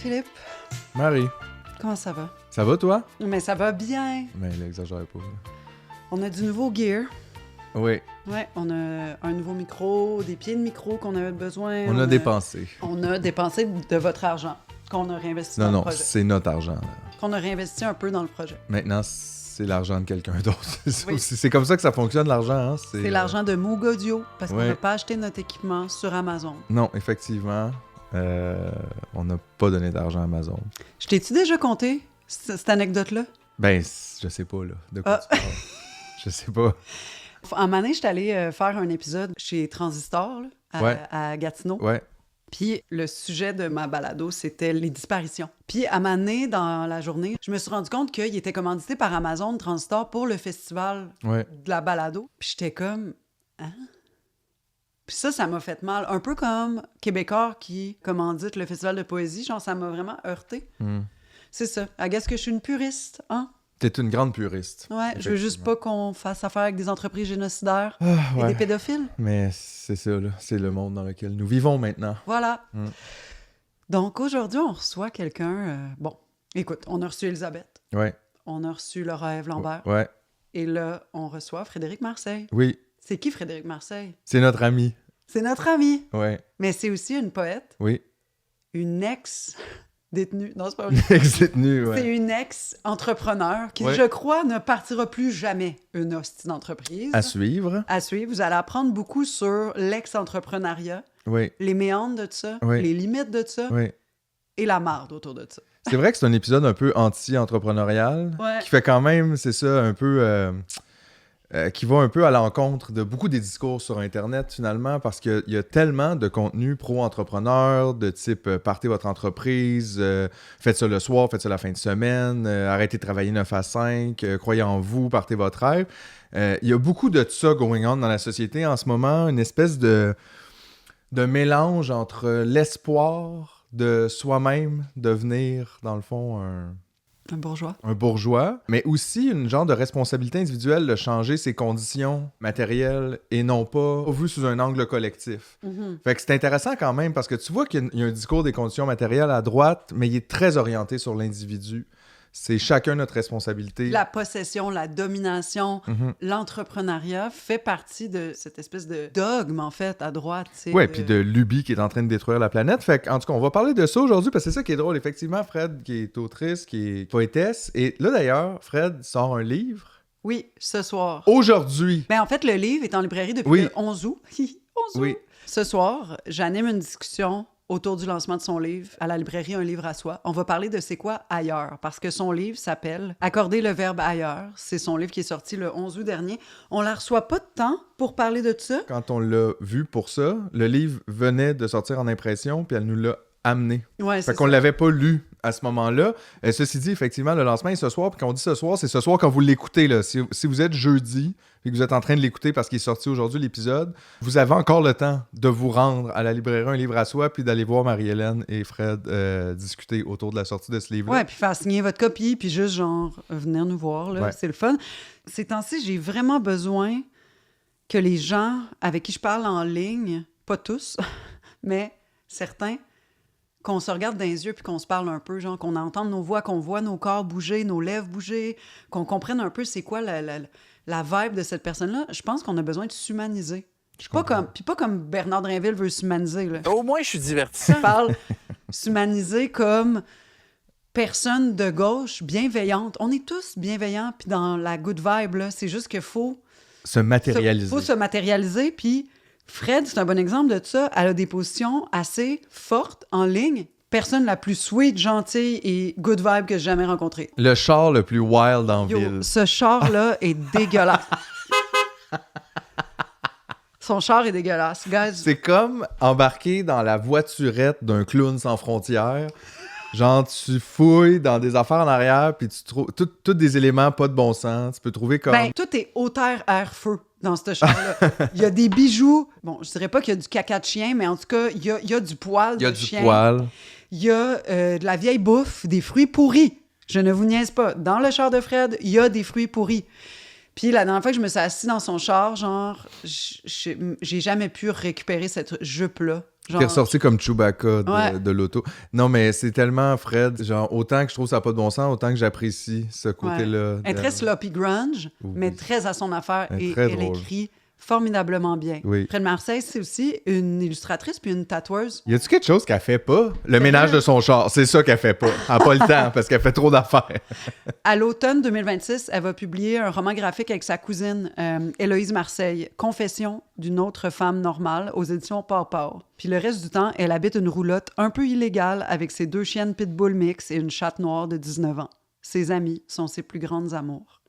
Philippe, Marie, comment ça va? ça va toi? Mais ça va bien. Mais là, exagère pas. On a du nouveau gear. Oui, Ouais, on a un nouveau micro, des pieds de micro qu'on avait besoin. on a dépensé. On a dépensé de votre argent qu'on a réinvesti Non, dans le non, projet. c'est notre argent. Là. Qu'on a réinvesti un peu dans le projet. Maintenant, c'est l'argent de quelqu'un d'autre. Oui. C'est comme ça que ça fonctionne, l'argent. Hein? C'est l'argent de Moog Audio, parce qu'on Ouais. n'a pas acheté notre équipement sur Amazon. Non, effectivement, on n'a pas donné d'argent à Amazon. Je t'ai-tu déjà conté cette anecdote-là? Ben, je sais pas, là. De quoi tu parles? Je sais pas. En année, j'étais allée faire un épisode chez Transistor, là, Ouais. à Gatineau. Ouais. Puis le sujet de ma balado, c'était les disparitions. Puis à ma année, dans la journée, je me suis rendu compte qu'il était commandité par Amazon Transistor pour le festival Ouais. de la balado. Puis j'étais comme... Hein? Puis ça m'a fait mal. Un peu comme Québécois qui commandite le festival de poésie. Genre, ça m'a vraiment heurté. Hmm. C'est ça. I guess que je suis une puriste, hein? T'es une grande puriste. Ouais, je veux juste pas qu'on fasse affaire avec des entreprises génocidaires Ah, et ouais. des pédophiles. Mais c'est ça, là. C'est le monde dans lequel nous vivons maintenant. Voilà. Mm. Donc aujourd'hui, on reçoit quelqu'un... Bon, écoute, on a reçu Elisabeth. Ouais. On a reçu Laura-Ève Lambert. Ouais. Et là, on reçoit Frédéric Marseille. Oui, C'est qui Frédéric Marseille? c'est notre ami. C'est notre ami. Ouais. Mais c'est aussi une poète, Oui. une ex-détenue. Non, c'est pas vrai. Ex-détenu, ouais. C'est une ex-entrepreneur qui, Ouais. je crois, ne partira plus jamais une hostie d'entreprise. À suivre. À suivre. Vous allez apprendre beaucoup sur l'ex-entrepreneuriat, Oui. les méandres de ça, Oui. les limites de ça Oui. et la marde autour de ça. C'est vrai que c'est un épisode un peu anti-entrepreneurial, Ouais. qui fait quand même, c'est ça, un peu... qui va un peu à l'encontre de beaucoup des discours sur Internet, finalement, parce qu'il y a tellement de contenu pro-entrepreneur, de type partez votre entreprise, faites ça le soir, faites ça la fin de semaine, arrêtez de travailler 9 à 5, croyez en vous, partez votre rêve. Il y a beaucoup de ça going on dans la société en ce moment, une espèce de mélange entre l'espoir de soi-même devenir, dans le fond, Un bourgeois. un bourgeois, mais aussi une genre de responsabilité individuelle de changer ses conditions matérielles et non pas vu sous un angle collectif. Fait que c'est intéressant quand même parce que tu vois qu'il y a un discours des conditions matérielles à droite, mais il est très orienté sur l'individu. C'est chacun notre responsabilité. La possession, la domination, Mhm. l'entrepreneuriat fait partie de cette espèce de dogme, en fait, à droite. Ouais, puis de l'UBI qui est en train de détruire la planète. Fait qu'en tout cas, on va parler de ça aujourd'hui parce que c'est ça qui est drôle. Effectivement, Fred, qui est autrice, qui est poétesse. Et là, d'ailleurs, Fred sort un livre Oui, ce soir. aujourd'hui. Ben, en fait, le livre est en librairie depuis Oui. le 11 août. 11 août. Oui. Ce soir, j'anime une discussion autour du lancement de son livre à la librairie Un livre à soi. On va parler de c'est quoi ailleurs, parce que son livre s'appelle Accorder le verbe ailleurs. C'est son livre qui est sorti le 11 août dernier. On la reçoit pas de temps pour parler de ça. Quand on l'a vu pour ça, le livre venait de sortir en impression, puis elle nous l'a amené. Ouais, Fait c'est qu'on ça. l'avait pas lu à ce moment-là. Ceci dit, effectivement, le lancement est ce soir, puis quand on dit ce soir, c'est ce soir quand vous l'écoutez. Là. Si vous êtes jeudi, et que vous êtes en train de l'écouter parce qu'il est sorti aujourd'hui l'épisode, vous avez encore le temps de vous rendre à la librairie Un livre à soi, puis d'aller voir Marie-Hélène et Fred discuter autour de la sortie de ce livre-là. Ouais, puis faire signer votre copie, puis juste, genre, venir nous voir, là. Ouais. C'est le fun. Ces temps-ci, j'ai vraiment besoin que les gens avec qui je parle en ligne, pas tous, mais certains, qu'on se regarde dans les yeux puis qu'on se parle un peu, genre qu'on entende nos voix, qu'on voit nos corps bouger, nos lèvres bouger, qu'on comprenne un peu c'est quoi la vibe de cette personne-là. Je pense qu'on a besoin de s'humaniser. Pas comme Bernard Drinville veut s'humaniser, là. Au moins, je suis divertissant. Je parle s'humaniser comme personne de gauche bienveillante. On est tous bienveillants puis dans la good vibe, là. C'est juste qu'il faut Se matérialiser. faut se matérialiser, puis Fred, c'est un bon exemple de ça. Elle a des positions assez fortes en ligne. Personne la plus sweet, gentille et good vibe que j'ai jamais rencontrée. Le char le plus wild en Yo, ville. ce char-là est dégueulasse. Son char est dégueulasse. Guys, C'est comme embarquer dans la voiturette d'un clown sans frontières. Genre, tu fouilles dans des affaires en arrière, puis tu trouves tous des éléments pas de bon sens. Tu peux trouver comme... ben, tout est haut terre, air, feu dans ce char-là. Il y a des bijoux. Bon, je dirais pas qu'il y a du caca de chien, mais en tout cas, il y a du poil il y a de du chien. poil. Il y a de la vieille bouffe, des fruits pourris. Je ne vous niaise pas. Dans le char de Fred, il y a des fruits pourris. Puis la dernière fois que je me suis assise dans son char, genre, j'ai jamais pu récupérer cette jupe-là. Genre, T'es ressorti comme Chewbacca Ouais. de l'auto. Non, mais c'est tellement Fred. Genre, autant que je trouve ça n'a pas de bon sens, autant que j'apprécie ce côté-là. Elle est très sloppy grunge, Oui. mais très à son affaire. Elle est Et très elle drôle. écrit formidablement bien. Oui. Fred Marseille, c'est aussi une illustratrice puis une tatoueuse. Y a-tu quelque chose qu'elle fait pas? Le ménage de son char, c'est ça qu'elle fait pas. Elle a pas le temps parce qu'elle fait trop d'affaires. À l'automne 2026, elle va publier un roman graphique avec sa cousine Héloïse Marseille, Confession d'une autre femme normale, aux éditions Port. Puis le reste du temps, elle habite une roulotte un peu illégale avec ses 2 chiennes pitbull mix et une chatte noire de 19 ans. Ses amis sont ses plus grandes amours.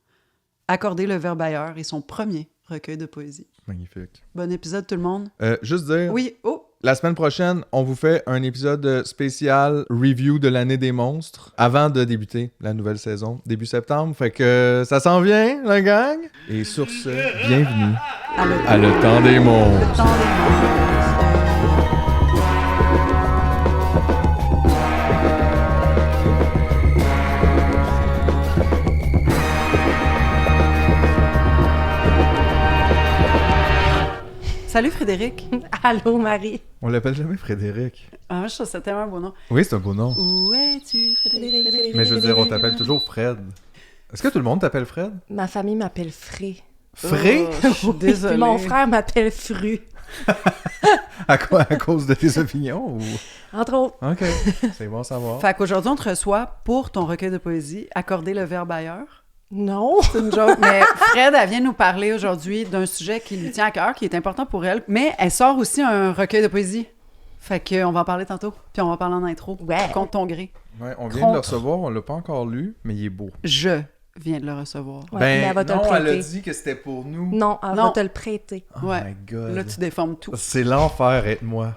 Accorder le verbe ailleurs est son premier recueil de poésie. Magnifique. Bon épisode tout le monde. Juste dire, Oui, oh, la semaine prochaine, on vous fait un épisode spécial review de l'année des monstres avant de débuter la nouvelle saison, début septembre. Fait que ça s'en vient, la gang. Et sur ce, bienvenue à le temps des monstres. le temps des monstres. Salut Frédéric. Allô, Marie. On l'appelle jamais Frédéric. Ah, je trouve ça tellement un beau nom. Oui, c'est un beau nom. Où es-tu, Frédéric? Mais je veux dire, on t'appelle toujours Fred. Est-ce que tout le monde t'appelle Fred? Ma famille m'appelle Fré. Fré? Oh, je suis Oui, désolée. puis mon frère m'appelle Fru. À quoi? À cause de tes opinions? Ou... Entre autres. OK. C'est bon à savoir. Fait qu'aujourd'hui, on te reçoit pour ton recueil de poésie, Accorder le verbe ailleurs. Non. C'est une joke. Mais Fred, elle vient nous parler aujourd'hui d'un sujet qui lui tient à cœur, qui est important pour elle. Mais elle sort aussi un recueil de poésie. Fait qu'on va en parler tantôt. Puis on va parler en intro. Ouais. Contre ton gré. Ouais, on vient de le recevoir, on l'a pas encore lu, mais il est beau. Je viens de le recevoir. Ouais, mais elle va te non, le elle a prêter. dit que c'était pour nous. Non, elle Non. va te le prêter. Oh Ouais. my God. Là, tu déformes tout. C'est l'enfer être moi.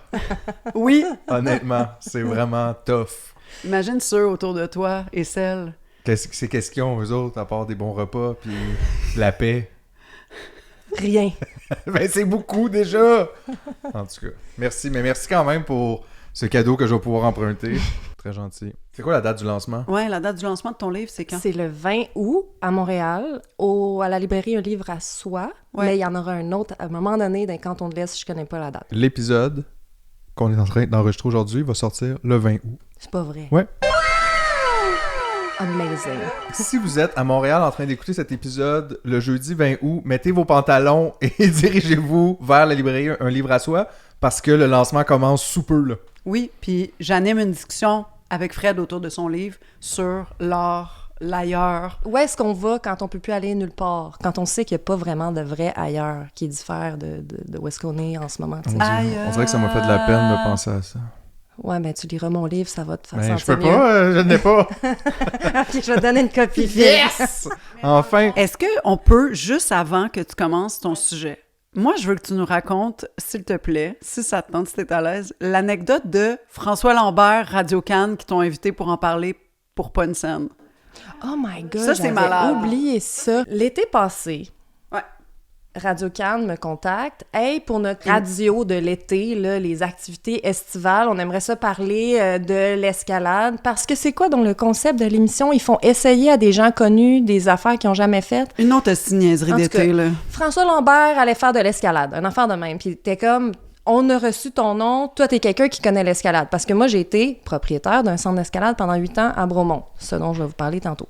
Oui. Honnêtement, c'est vraiment tough. Imagine ceux autour de toi et celles. Qu'est-ce que c'est question, eux autres, à part des bons repas puis la paix? Rien. Ben, c'est beaucoup déjà! En tout cas, merci. Mais merci quand même pour ce cadeau que je vais pouvoir emprunter. Très gentil. C'est quoi la date du lancement? Ouais, la date du lancement de ton livre, c'est quand? C'est le 20 août à Montréal, à la librairie Un livre à soi. Ouais. Mais il y en aura un autre à un moment donné dans Canton de l'Est, je connais pas la date. L'épisode qu'on est en train d'enregistrer aujourd'hui va sortir le 20 août. C'est pas vrai. Ouais. Amazing. Si vous êtes à Montréal en train d'écouter cet épisode le jeudi 20 août, mettez vos pantalons et dirigez-vous vers la librairie Un livre à soi parce que le lancement commence sous peu, là. Oui, puis j'anime une discussion avec Fred autour de son livre sur l'art, l'ailleurs. Où est-ce qu'on va quand on peut plus aller nulle part? Quand on sait qu'il n'y a pas vraiment de vrai ailleurs qui diffère de où est-ce qu'on est en ce moment. tu sais. Mon Dieu, Ailleurs. on dirait que ça m'a fait de la peine de penser à ça. Ouais, mais tu liras mon livre, ça va te faire Ben, je sentir peux mieux. pas, je n'ai pas. Ok, je vais te donner une copie. Yes! Enfin! Est-ce qu'on peut, juste avant que tu commences ton sujet, moi, je veux que tu nous racontes, s'il te plaît, si ça te tente, si t'es à l'aise, l'anecdote de François Lambert, Radio Cannes, qui t'ont invité pour en parler pour pas une scène. Oh my God, Ça, c'est j'avais malade. oublié ça. L'été passé, Ouais. Radio Cannes me contacte. Hey, pour notre radio de l'été, là, les activités estivales, on aimerait ça parler de l'escalade. Parce que c'est quoi donc le concept de l'émission? Ils font essayer à des gens connus des affaires qu'ils n'ont jamais faites. Une autre niaiserie En tout d'été, cas, là. François Lambert allait faire de l'escalade, une affaire de même. Puis t'es comme, on a reçu ton nom, toi t'es quelqu'un qui connaît l'escalade. Parce que moi j'ai été propriétaire d'un centre d'escalade pendant 8 ans à Bromont, ce dont je vais vous parler tantôt.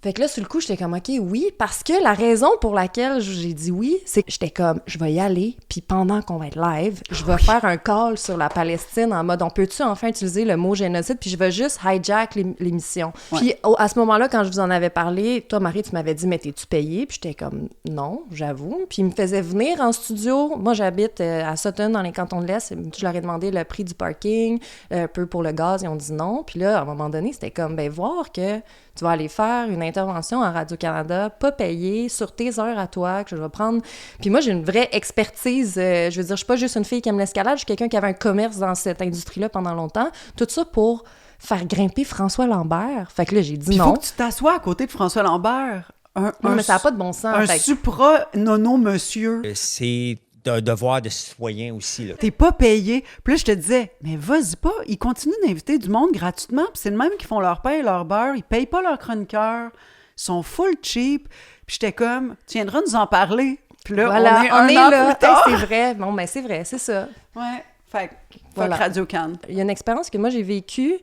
Fait que là, sur le coup, j'étais comme, OK, oui, parce que la raison pour laquelle j'ai dit oui, c'est que j'étais comme, je vais y aller, puis pendant qu'on va être live, je vais faire un call sur la Palestine en mode, on peut-tu enfin utiliser le mot génocide, puis je vais juste hijack l'émission. Ouais. Puis à ce moment-là, quand je vous en avais parlé, toi, Marie, tu m'avais dit, mais t'es-tu payée? Puis j'étais comme, non, j'avoue. Puis il me faisait venir en studio. Moi, j'habite à Sutton, dans les cantons de l'Est. Je leur ai demandé le prix du parking, un peu pour le gaz, ils ont dit non. Puis là, à un moment donné, c'était comme, ben voir que tu vas aller faire une intervention à Radio-Canada, pas payée, sur tes heures à toi, que je vais prendre. Puis moi, j'ai une vraie expertise. Je veux dire, je suis pas juste une fille qui aime l'escalade, je suis quelqu'un qui avait un commerce dans cette industrie-là pendant longtemps. Tout ça pour faire grimper François Lambert. Fait que là, j'ai dit Puis il non. faut que tu t'assoies à côté de François Lambert. Non, mais ça n'a pas de bon sens. Un Fait que- supra-nono monsieur. C'est un devoir de citoyen aussi, là. T'es pas payé. Puis là, je te disais, mais vas-y pas. Ils continuent d'inviter du monde gratuitement. Puis c'est le même qui font leur pain et leur beurre. Ils payent pas leurs chroniqueurs. Ils sont full cheap. Puis j'étais comme, tu viendras nous en parler. Puis là, Voilà, on est un an là. plus tard. Hey, c'est vrai. Bon, ben c'est vrai, c'est ça. Ouais. Fait que, Voilà. fuck Radio-Can. Il y a une expérience que moi j'ai vécue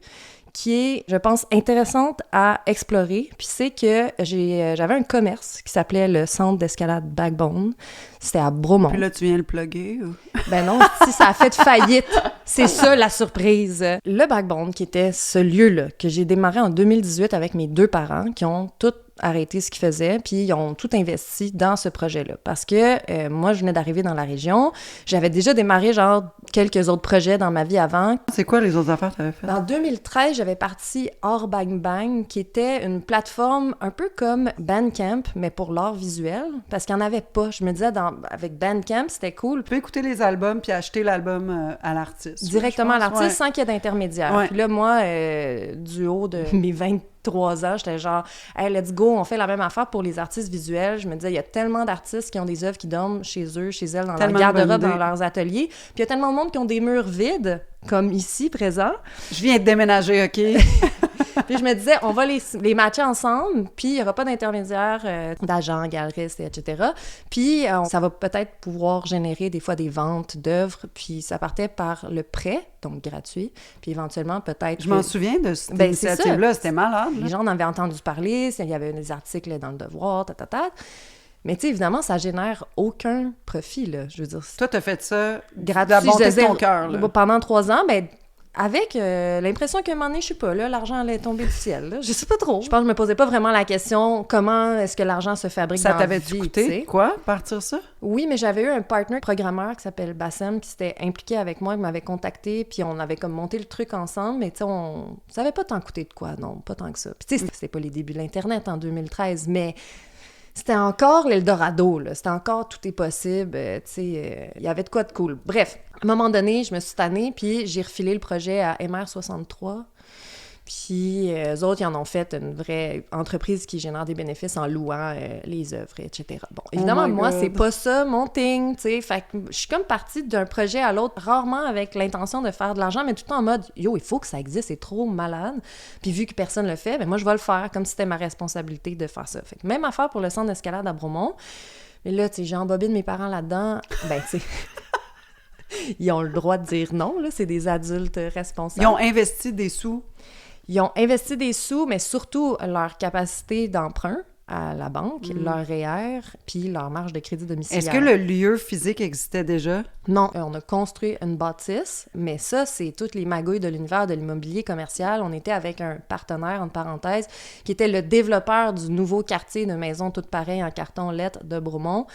qui est, je pense, intéressante à explorer. Puis c'est que j'avais un commerce qui s'appelait le Centre d'escalade Backbone. C'était à Bromont. Puis là, tu viens le plugger ou... Ben non, si ça a fait faillite, c'est ça la surprise. Le Backbone, qui était ce lieu-là, que j'ai démarré en 2018 avec mes 2 parents, qui ont tous arrêté ce qu'ils faisaient, puis ils ont tout investi dans ce projet-là. Parce que moi, je venais d'arriver dans la région. J'avais déjà démarré, genre, quelques autres projets dans ma vie avant. C'est quoi les autres affaires que tu avais faites? En 2013, j'avais parti Art Bang Bang, qui était une plateforme un peu comme Bandcamp, mais pour l'art visuel, parce qu'il n'y en avait pas. Je me disais, avec Bandcamp, c'était cool. Tu peux écouter les albums puis acheter l'album à l'artiste. Directement à je pense. l'artiste, sans qu'il y ait d'intermédiaire. Ouais. Puis là, moi, du haut de mes 23 ans, j'étais genre, hey, let's go, on fait la même affaire pour les artistes visuels. Je me disais, il y a tellement d'artistes qui ont des œuvres qui dorment chez eux, chez elles, dans leur Tellement garde-robe, bonne idée. dans leurs ateliers. Puis il y a tellement de monde qui ont des murs vides, comme ici, présent. Je viens de déménager, OK? Puis je me disais, on va les matcher ensemble, puis il n'y aura pas d'intermédiaire d'agents, galeristes, etc. Puis ça va peut-être pouvoir générer des fois des ventes d'œuvres, puis ça partait par le prêt, donc gratuit, puis éventuellement peut-être... Je m'en souviens de cette Ben, c'est initiative-là, c'était malade. Les gens en avaient entendu parler, il y avait des articles dans Le Devoir, Mais tu sais, évidemment, ça génère aucun profit, là. Je veux dire, Toi, t'as fait ça gratuit. de la bonté je de veux ton dire, cœur, là. pendant 3 ans, ben avec l'impression qu'à un moment donné, je sais pas, là, l'argent allait tomber du ciel, là. Je sais pas trop. Je pense que je me posais pas vraiment la question comment est-ce que l'argent se fabrique Ça dans la t'avait-tu vie, coûté, tu sais. quoi, partir ça? Oui, mais j'avais eu un partner programmeur qui s'appelle Bassem qui s'était impliqué avec moi, qui m'avait contacté, puis on avait comme monté le truc ensemble, mais tu sais, ça avait pas tant coûté de quoi, non, pas tant que ça. Puis tu sais, c'était pas les débuts de l'Internet en 2013, mais c'était encore l'Eldorado, là. C'était encore tout est possible, tu sais, il y avait de quoi de cool. Bref, à un moment donné, je me suis tannée, puis j'ai refilé le projet à MR63. Puis eux autres, ils en ont fait une vraie entreprise qui génère des bénéfices en louant les œuvres, etc. Bon, évidemment, moi, c'est pas ça mon thing, tu sais. Fait que je suis comme partie d'un projet à l'autre, rarement avec l'intention de faire de l'argent, mais tout le temps en mode « Yo, il faut que ça existe, c'est trop malade. » Puis vu que personne le fait, ben moi, je vais le faire, comme si c'était ma responsabilité de faire ça. Fait que même affaire pour le centre d'escalade à Bromont. Mais là, tu sais, j'ai embobine mes parents là-dedans. Ben, tu sais... Ils ont le droit de dire non, là. C'est des adultes responsables. Ils ont investi des sous. Ils ont investi des sous, mais surtout leur capacité d'emprunt à la banque, leur REER, puis leur marge de crédit domiciliaire. Est-ce que le lieu physique existait déjà? Non, on a construit une bâtisse, mais ça, c'est toutes les magouilles de l'univers de l'immobilier commercial. On était avec un partenaire, entre parenthèses, qui était le développeur du nouveau quartier de maisons toutes pareilles en carton lettres de Bromont.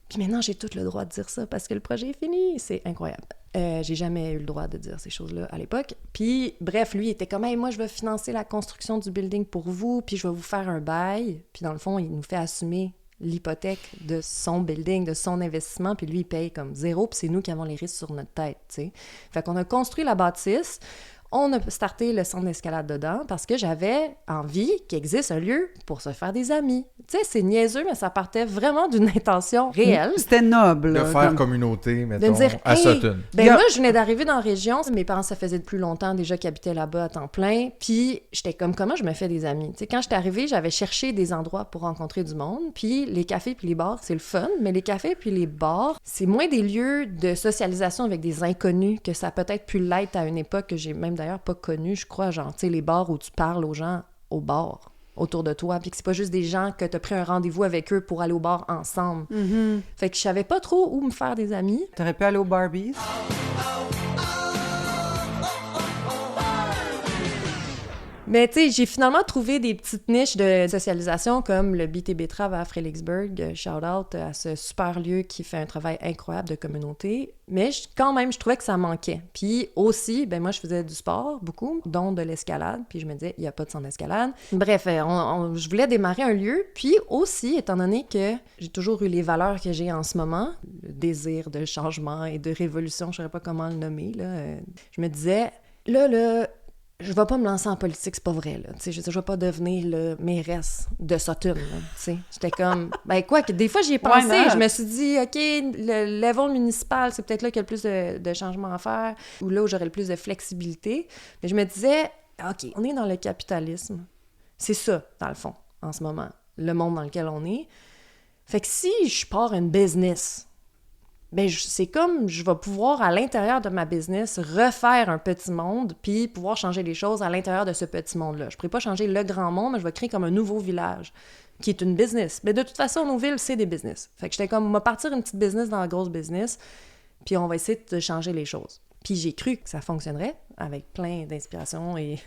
Puis maintenant, j'ai tout le droit de dire ça parce que le projet est fini. C'est incroyable. J'ai jamais eu le droit de dire ces choses-là à l'époque. Puis, bref, lui, il était comme « Hey, moi, je vais financer la construction du building pour vous, puis je vais vous faire un bail. » Puis dans le fond, il nous fait assumer l'hypothèque de son building, de son investissement, puis lui, il paye comme 0, puis c'est nous qui avons les risques sur notre tête, tu sais. Fait qu'on a construit la bâtisse. On a starté le centre d'escalade dedans parce que j'avais envie qu'il existe un lieu pour se faire des amis. Tu sais, c'est niaiseux, mais ça partait vraiment d'une intention réelle. C'était noble. De là, faire comme- communauté, De mettons, me dire, à hey, Sutton. ben Il y a- moi, je venais d'arriver dans la région. Mes parents, ça faisait depuis longtemps déjà qu'ils habitaient là-bas à temps plein. Puis j'étais comme, comment je me fais des amis? Tu sais, quand j'étais arrivée, j'avais cherché des endroits pour rencontrer du monde. Puis les cafés puis les bars, c'est le fun. Mais les cafés puis les bars, c'est moins des lieux de socialisation avec des inconnus que ça a peut-être pu l'être à une époque que j'ai même d'ailleurs pas connue, je crois. Genre, tu sais, les bars où tu parles aux gens au bar autour de toi, puis que c'est pas juste des gens que t'as pris un rendez-vous avec eux pour aller au bar ensemble. Fait que je savais pas trop où me faire des amis. T'aurais pu aller au Barbies. Mais tu sais, j'ai finalement trouvé des petites niches de socialisation comme le BTB Trave à Fredericksburg. Shout-out à ce super lieu qui fait un travail incroyable de communauté. Mais quand même, je trouvais que ça manquait. Puis aussi, ben moi, je faisais du sport, beaucoup, dont de l'escalade. Puis je me disais, il n'y a pas de centre d'escalade. Bref, je voulais démarrer un lieu. Puis aussi, étant donné que j'ai toujours eu les valeurs que j'ai en ce moment, le désir de changement et de révolution, je ne saurais pas comment le nommer, là, je me disais, là, je vais pas me lancer en politique, c'est pas vrai, là. Tu sais, je vais pas devenir le mairesse de Sutton, là. Tu sais, j'étais comme... Ben quoi, que des fois, j'y ai pensé. not? Je me suis dit, OK, le level municipal, c'est peut-être là qu'il y a le plus de changements à faire, ou là où j'aurais le plus de flexibilité. Mais je me disais, OK, on est dans le capitalisme. C'est ça, dans le fond, en ce moment, le monde dans lequel on est. Fait que si je pars une business, ben c'est comme je vais pouvoir, à l'intérieur de ma business, refaire un petit monde, puis pouvoir changer les choses à l'intérieur de ce petit monde-là. Je ne pourrais pas changer le grand monde, mais je vais créer comme un nouveau village, qui est une business. Mais de toute façon, nos villes, c'est des business. Fait que j'étais comme, on va partir une petite business dans la grosse business, puis on va essayer de changer les choses. Puis j'ai cru que ça fonctionnerait, avec plein d'inspirations et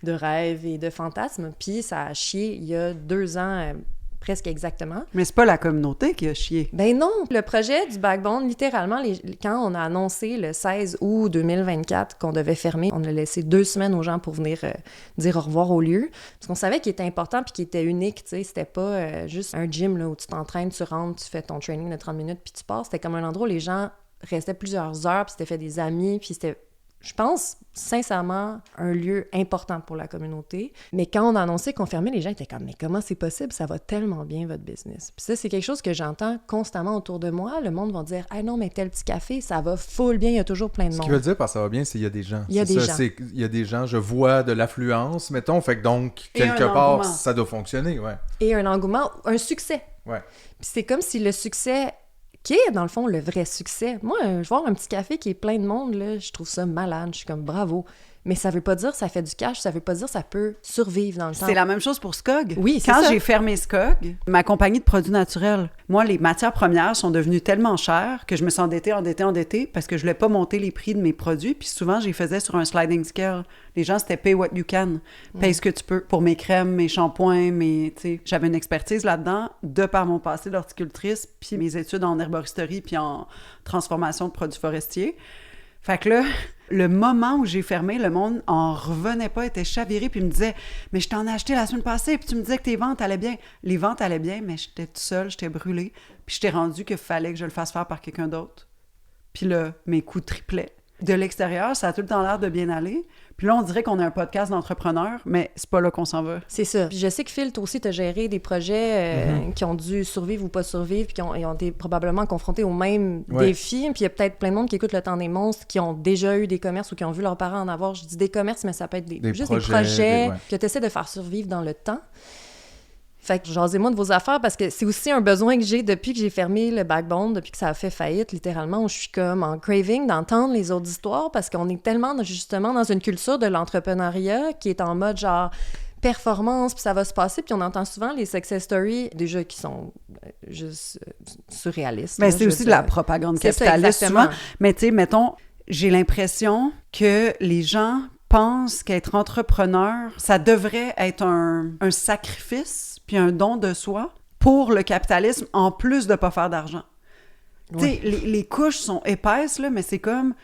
de rêves et de fantasmes. Puis ça a chié il y a 2 ans, presque exactement. Mais c'est pas la communauté qui a chié. Ben non! Le projet du Backbone, littéralement, quand on a annoncé le 16 août 2024 qu'on devait fermer, on a laissé 2 semaines aux gens pour venir dire au revoir au lieu. Parce qu'on savait qu'il était important puis qu'il était unique, tu sais. C'était pas juste un gym là, où tu t'entraînes, tu rentres, tu fais ton training de 30 minutes puis tu pars. C'était comme un endroit où les gens restaient plusieurs heures puis s'étaient fait des amis puis c'était... Je pense, sincèrement, un lieu important pour la communauté. Mais quand on a annoncé qu'on fermait, les gens étaient comme « Mais comment c'est possible? Ça va tellement bien, votre business. » Puis ça, c'est quelque chose que j'entends constamment autour de moi. Le monde va dire « Ah non, mais tel petit café, ça va full bien, il y a toujours plein de monde. » Ce qui veut dire parce que ça va bien, c'est qu'il y a des gens. Il y a des gens. Il y a des gens, je vois de l'affluence, mettons, fait que donc, Et quelque un part, engouement. ça doit fonctionner, ouais. Et un engouement, un succès. Ouais. Puis c'est comme si le succès... qui est, dans le fond, le vrai succès. Moi, je vois un petit café qui est plein de monde, là, je trouve ça malade. Je suis comme bravo. Mais ça veut pas dire que ça fait du cash, ça veut pas dire que ça peut survivre dans le temps. C'est la même chose pour Skog. Oui, c'est Quand ça. j'ai fermé Skog, ma compagnie de produits naturels, moi, les matières premières sont devenues tellement chères que je me suis endettée parce que je voulais pas monter les prix de mes produits. Puis souvent, je les faisais sur un sliding scale. Les gens, c'était pay what you can. Paye ce que tu peux. Pour mes crèmes, mes shampoings, tu sais, j'avais une expertise là-dedans de par mon passé d'horticultrice puis mes études en herboristerie puis en transformation de produits forestiers. Fait que là, le moment où j'ai fermé, le monde en revenait pas, était chaviré, puis me disait « Mais je t'en ai acheté la semaine passée, puis tu me disais que tes ventes allaient bien. » Les ventes allaient bien, mais j'étais toute seule, j'étais brûlée, puis j'étais rendue qu'il fallait que je le fasse faire par quelqu'un d'autre. Puis là, mes coûts triplaient. De l'extérieur, ça a tout le temps l'air de bien aller. Puis là, on dirait qu'on a un podcast d'entrepreneurs, mais c'est pas là qu'on s'en va. C'est ça. Puis je sais que Phil, toi aussi, t'as géré des projets qui ont dû survivre ou pas survivre, puis qui ont été probablement confrontés aux mêmes défis. Puis il y a peut-être plein de monde qui écoute Le Temps des monstres, qui ont déjà eu des commerces ou qui ont vu leurs parents en avoir. Je dis des commerces, mais ça peut être juste des projets que tu essaies de faire survivre dans le temps. Fait que jasez-moi de vos affaires parce que c'est aussi un besoin que j'ai depuis que j'ai fermé le Backbone, depuis que ça a fait faillite, littéralement, où je suis comme en craving d'entendre les autres histoires parce qu'on est tellement, justement, dans une culture de l'entrepreneuriat qui est en mode genre performance, puis ça va se passer, puis on entend souvent les success stories, déjà qui sont juste surréalistes. Mais c'est aussi de la propagande capitaliste souvent. Mais tu sais, mettons, j'ai l'impression que les gens pensent qu'être entrepreneur, ça devrait être un sacrifice puis un don de soi pour le capitalisme, en plus de ne pas faire d'argent. Oui. Tu sais, les couches sont épaisses, là, mais c'est comme...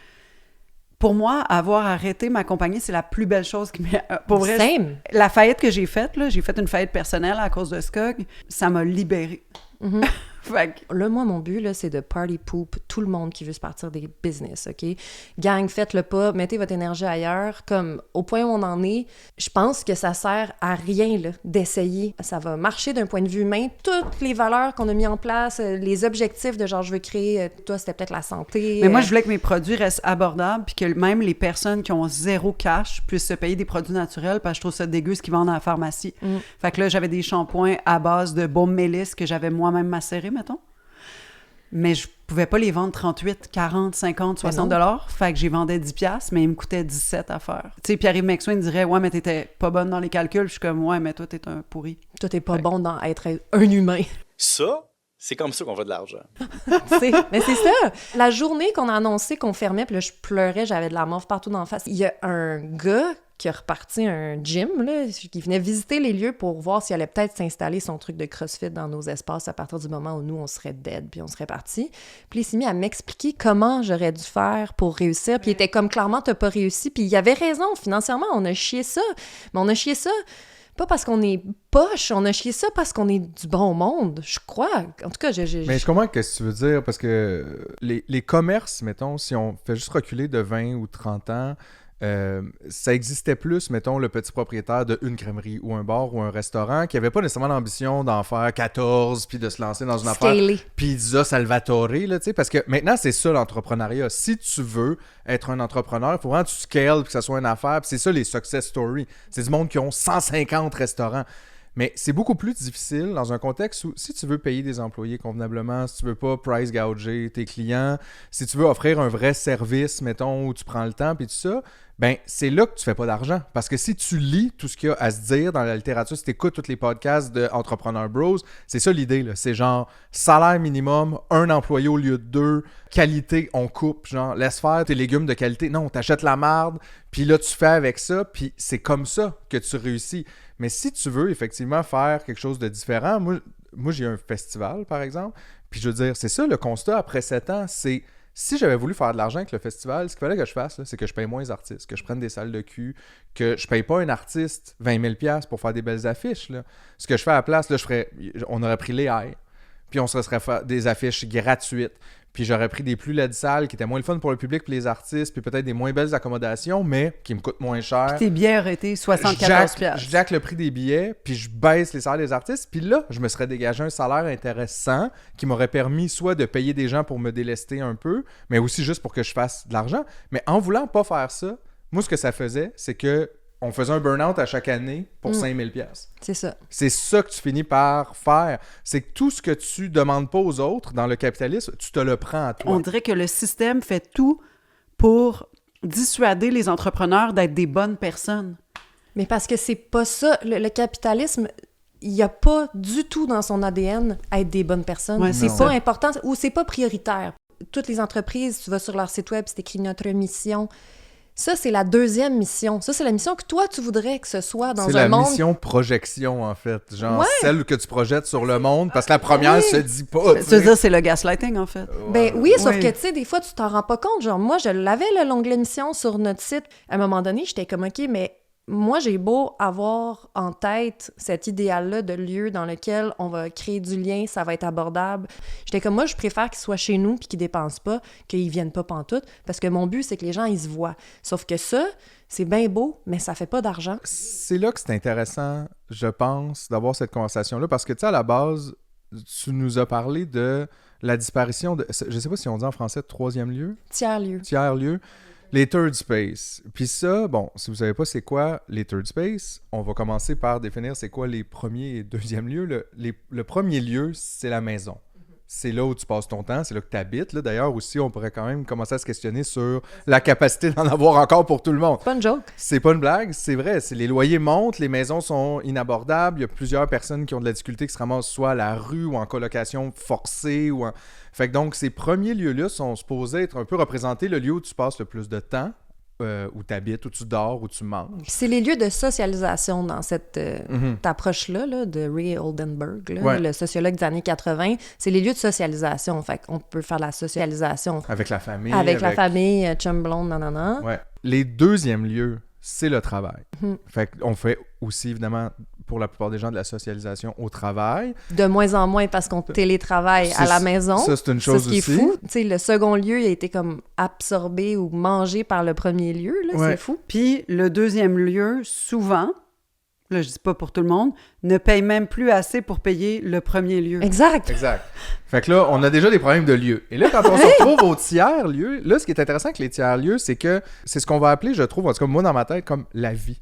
Pour moi, avoir arrêté ma compagnie, c'est la plus belle chose qui m'est... Pour vrai, Same. La faillite que j'ai faite, là, j'ai fait une faillite personnelle à cause de Skog, ça m'a libérée. Mm-hmm. Fait que... Là, moi, mon but, là, c'est de party poop tout le monde qui veut se partir des business, OK? Gang, faites-le pas, mettez votre énergie ailleurs. Comme, au point où on en est, je pense que ça sert à rien, là, d'essayer. Ça va marcher d'un point de vue humain. Toutes les valeurs qu'on a mis en place, les objectifs de genre, je veux créer, toi, c'était peut-être la santé. Mais moi, je voulais que mes produits restent abordables puis que même les personnes qui ont 0 cash puissent se payer des produits naturels parce que je trouve ça dégueu ce qu'ils vendent à la pharmacie. Fait que là, j'avais des shampoings à base de baume mélisse que j'avais moi-même macéré, mettons. Mais je pouvais pas les vendre 38, 40, 50, 60 $. Fait que j'y vendais 10 $, mais ils me coûtaient 17 à faire. Tu sais, Pierre-Yves McSween dirait « Ouais, mais t'étais pas bonne dans les calculs. » Je suis comme « Ouais, mais toi, t'es un pourri. » Toi, t'es pas bon dans être un humain. Ça, c'est comme ça qu'on fait de l'argent. Mais c'est ça. La journée qu'on a annoncé qu'on fermait, puis là, je pleurais, j'avais de la morve partout dans la face. Il y a un gars qui a reparti un gym, là, qui venait visiter les lieux pour voir s'il allait peut-être s'installer son truc de CrossFit dans nos espaces à partir du moment où nous, on serait dead, puis on serait partis. Puis il s'est mis à m'expliquer comment j'aurais dû faire pour réussir. Puis il était comme, clairement, t'as pas réussi. Puis il avait raison, financièrement, on a chié ça. Mais on a chié ça pas parce qu'on est poche, on a chié ça parce qu'on est du bon monde, je crois. En tout cas, Mais je comprends ce que tu veux dire, parce que les commerces, mettons, si on fait juste reculer de 20 ou 30 ans, ça existait plus, mettons, le petit propriétaire d'une crèmerie ou un bar ou un restaurant qui n'avait pas nécessairement l'ambition d'en faire 14 puis de se lancer dans une affaire Pizza Salvatore, là, tu sais, parce que maintenant, c'est ça l'entrepreneuriat. Si tu veux être un entrepreneur, il faut vraiment que tu scales puis que ça soit une affaire, puis c'est ça les success stories. C'est du monde qui ont 150 restaurants. Mais c'est beaucoup plus difficile dans un contexte où, si tu veux payer des employés convenablement, si tu veux pas price gouger tes clients, si tu veux offrir un vrai service, mettons, où tu prends le temps puis tout ça, ben c'est là que tu fais pas d'argent. Parce que si tu lis tout ce qu'il y a à se dire dans la littérature, si tu écoutes tous les podcasts de Entrepreneur Bros, c'est ça l'idée, là. C'est genre salaire minimum, un employé au lieu de 2, qualité, on coupe, genre laisse faire tes légumes de qualité. Non, t'achètes la marde, puis là tu fais avec ça, puis c'est comme ça que tu réussis. Mais si tu veux effectivement faire quelque chose de différent, moi j'ai un festival par exemple, puis je veux dire, c'est ça le constat après 7 ans, c'est si j'avais voulu faire de l'argent avec le festival, ce qu'il fallait que je fasse, là, c'est que je paye moins les artistes, que je prenne des salles de cul, que je paye pas un artiste 20 000 $ pour faire des belles affiches. Là. Ce que je fais à la place, là, on aurait pris les haies, puis on se serait fait des affiches gratuites, puis j'aurais pris des plus laides salles qui étaient moins le fun pour le public puis les artistes, puis peut-être des moins belles accommodations, mais qui me coûtent moins cher. Puis tes billets auraient été 74 $. Je jack le prix des billets, puis je baisse les salaires des artistes, puis là, je me serais dégagé un salaire intéressant qui m'aurait permis soit de payer des gens pour me délester un peu, mais aussi juste pour que je fasse de l'argent. Mais en voulant pas faire ça, moi, ce que ça faisait, c'est que on faisait un burn-out à chaque année pour 5 000 $. C'est ça. C'est ça que tu finis par faire. C'est que tout ce que tu demandes pas aux autres dans le capitalisme, tu te le prends à toi. On dirait que le système fait tout pour dissuader les entrepreneurs d'être des bonnes personnes. Mais parce que c'est pas ça. Le capitalisme, il n'y a pas du tout dans son ADN être des bonnes personnes. Ouais, c'est non. pas important ou c'est pas prioritaire. Toutes les entreprises, tu vas sur leur site web, c'est écrit notre mission. Ça, c'est la deuxième mission. Ça, c'est la mission que toi, tu voudrais que ce soit dans un monde. C'est la mission projection, en fait. Genre, Ouais. celle que tu projettes sur le monde, parce que la première se dit pas. tu Tu veux sais. dire, c'est le gaslighting, en fait. Ben oui, sauf Oui. que, tu sais, des fois, tu t'en rends pas compte. Genre, moi, je l'avais, l'onglet mission sur notre site. À un moment donné, j'étais comme, OK, mais moi, j'ai beau avoir en tête cet idéal-là de lieu dans lequel on va créer du lien, ça va être abordable. J'étais comme, moi, je préfère qu'ils soient chez nous puis qu'ils dépensent pas, qu'ils viennent pas pantoute, parce que mon but, c'est que les gens, ils se voient. Sauf que ça, c'est bien beau, mais ça fait pas d'argent. C'est là que c'est intéressant, je pense, d'avoir cette conversation-là, parce que, tu sais, à la base, tu nous as parlé de la disparition de... Je sais pas si on dit en français troisième lieu, Tiers-lieu. tiers-lieu, les third space. Puis ça, bon, si vous savez pas c'est quoi les third space, on va commencer par définir c'est quoi les premiers et deuxième lieux. Le premier lieu, c'est la maison. C'est là où tu passes ton temps, c'est là que tu habites. Là. D'ailleurs, aussi, on pourrait quand même commencer à se questionner sur la capacité d'en avoir encore pour tout le monde. C'est pas une joke. C'est pas une blague, c'est vrai. Les loyers montent, les maisons sont inabordables. Il y a plusieurs personnes qui ont de la difficulté qui se ramassent soit à la rue ou en colocation forcée. Fait que donc, ces premiers lieux-là sont supposés être un peu représentés le lieu où tu passes le plus de temps, où tu habites, où tu dors, où tu manges. Puis c'est les lieux de socialisation dans cette approche-là là, de Ray Oldenburg, là, Ouais. le sociologue des années 80. C'est les lieux de socialisation. Fait qu'on peut faire de la socialisation Avec la famille. avec la famille, chum blonde, nanana. Ouais. Les deuxièmes lieux, c'est le travail. Mhm. Fait qu'on fait aussi, évidemment, pour la plupart des gens, de la socialisation au travail. De moins en moins parce qu'on télétravaille à la maison. Ça, c'est une chose ce qui aussi. est fou. Tu sais, le second lieu, il a été comme absorbé ou mangé par le premier lieu. Là, Ouais. c'est fou. Puis le deuxième lieu, souvent, là, je dis pas pour tout le monde, ne paye même plus assez pour payer le premier lieu. Exact. Exact. Fait que là, on a déjà des problèmes de lieux. Et là, quand on se retrouve au tiers-lieu, là, ce qui est intéressant avec les tiers-lieux, c'est que c'est ce qu'on va appeler, je trouve, en tout cas, moi, dans ma tête, comme la vie.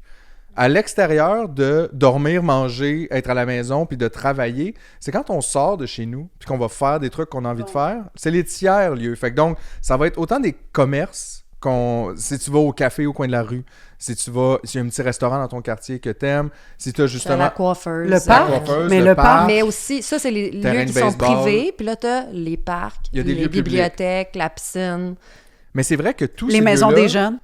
À l'extérieur de dormir, manger, être à la maison, puis de travailler, c'est quand on sort de chez nous, puis qu'on va faire des trucs qu'on a envie de faire, c'est les tiers-lieux. Fait que donc, ça va être autant des commerces, si tu vas au café au coin de la rue, s'il y a un petit restaurant dans ton quartier que t'aimes, si tu as La justement... coiffeuse. Le parc, coiffeuse, mais le le parc. parc, Mais aussi, ça, c'est les Terrain lieux de qui sont baseball. privés. Puis là, t'as les parcs, Il y a des les lieux publics. bibliothèques, la piscine. Mais c'est vrai que tous les ces maisons lieux-là- des jeunes.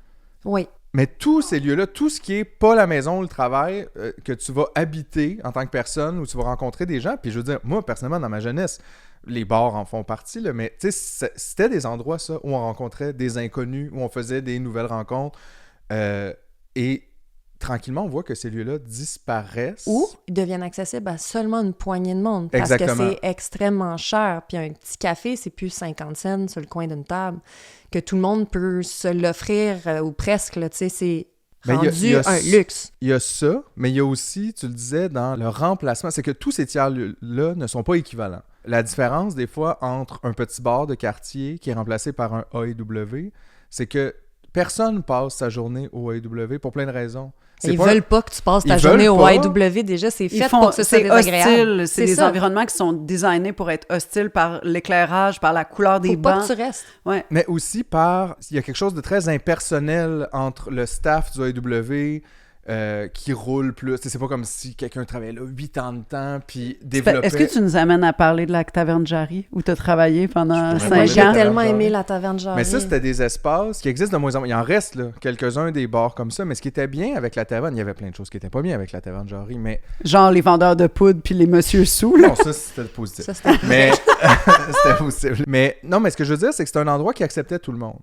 Oui. Mais tous ces lieux-là, tout ce qui est pas la maison, le travail, que tu vas habiter en tant que personne, où tu vas rencontrer des gens, puis je veux dire, moi, personnellement, dans ma jeunesse, les bars en font partie, là, mais tu sais, c'était des endroits, ça, où on rencontrait des inconnus, où on faisait des nouvelles rencontres, et tranquillement, on voit que ces lieux-là disparaissent. Ou ils deviennent accessibles à seulement une poignée de monde. Parce Exactement. que c'est extrêmement cher. Puis un petit café, c'est plus 50 cents sur le coin d'une table. Que tout le monde peut se l'offrir, ou presque, là, tu sais, c'est Ben, rendu il y a un luxe. Il y a ça, mais il y a aussi, tu le disais, dans le remplacement, c'est que tous ces tiers-là ne sont pas équivalents. La différence, des fois, entre un petit bar de quartier qui est remplacé par un A&W, c'est que Personne passe sa journée au AEW pour plein de raisons. Ils veulent pas que tu passes ta journée au AEW. Déjà, c'est fait pour que ce soit désagréable. Hostile. C'est des environnements qui sont designés pour être hostiles par l'éclairage, par la couleur des bancs. Faut pas que tu restes. Ouais. Mais aussi il y a quelque chose de très impersonnel entre le staff du AEW qui roule plus. C'est pas comme si quelqu'un travaillait là 8 ans de temps puis développait... Est-ce que tu nous amènes à parler de la Taverne Jarry où tu as travaillé pendant 5 ans? Moi, j'ai tellement aimé la Taverne Jarry. Mais ça, c'était des espaces qui existent de moins en moins. Il en reste là, quelques-uns des bars comme ça, mais ce qui était bien avec la Taverne, il y avait plein de choses qui étaient pas bien avec la Taverne Jarry, mais... Genre les vendeurs de poudre puis les monsieur sous, là. Non, ça, c'était positif. Mais c'était possible. Mais non, mais ce que je veux dire, c'est que c'est un endroit qui acceptait tout le monde.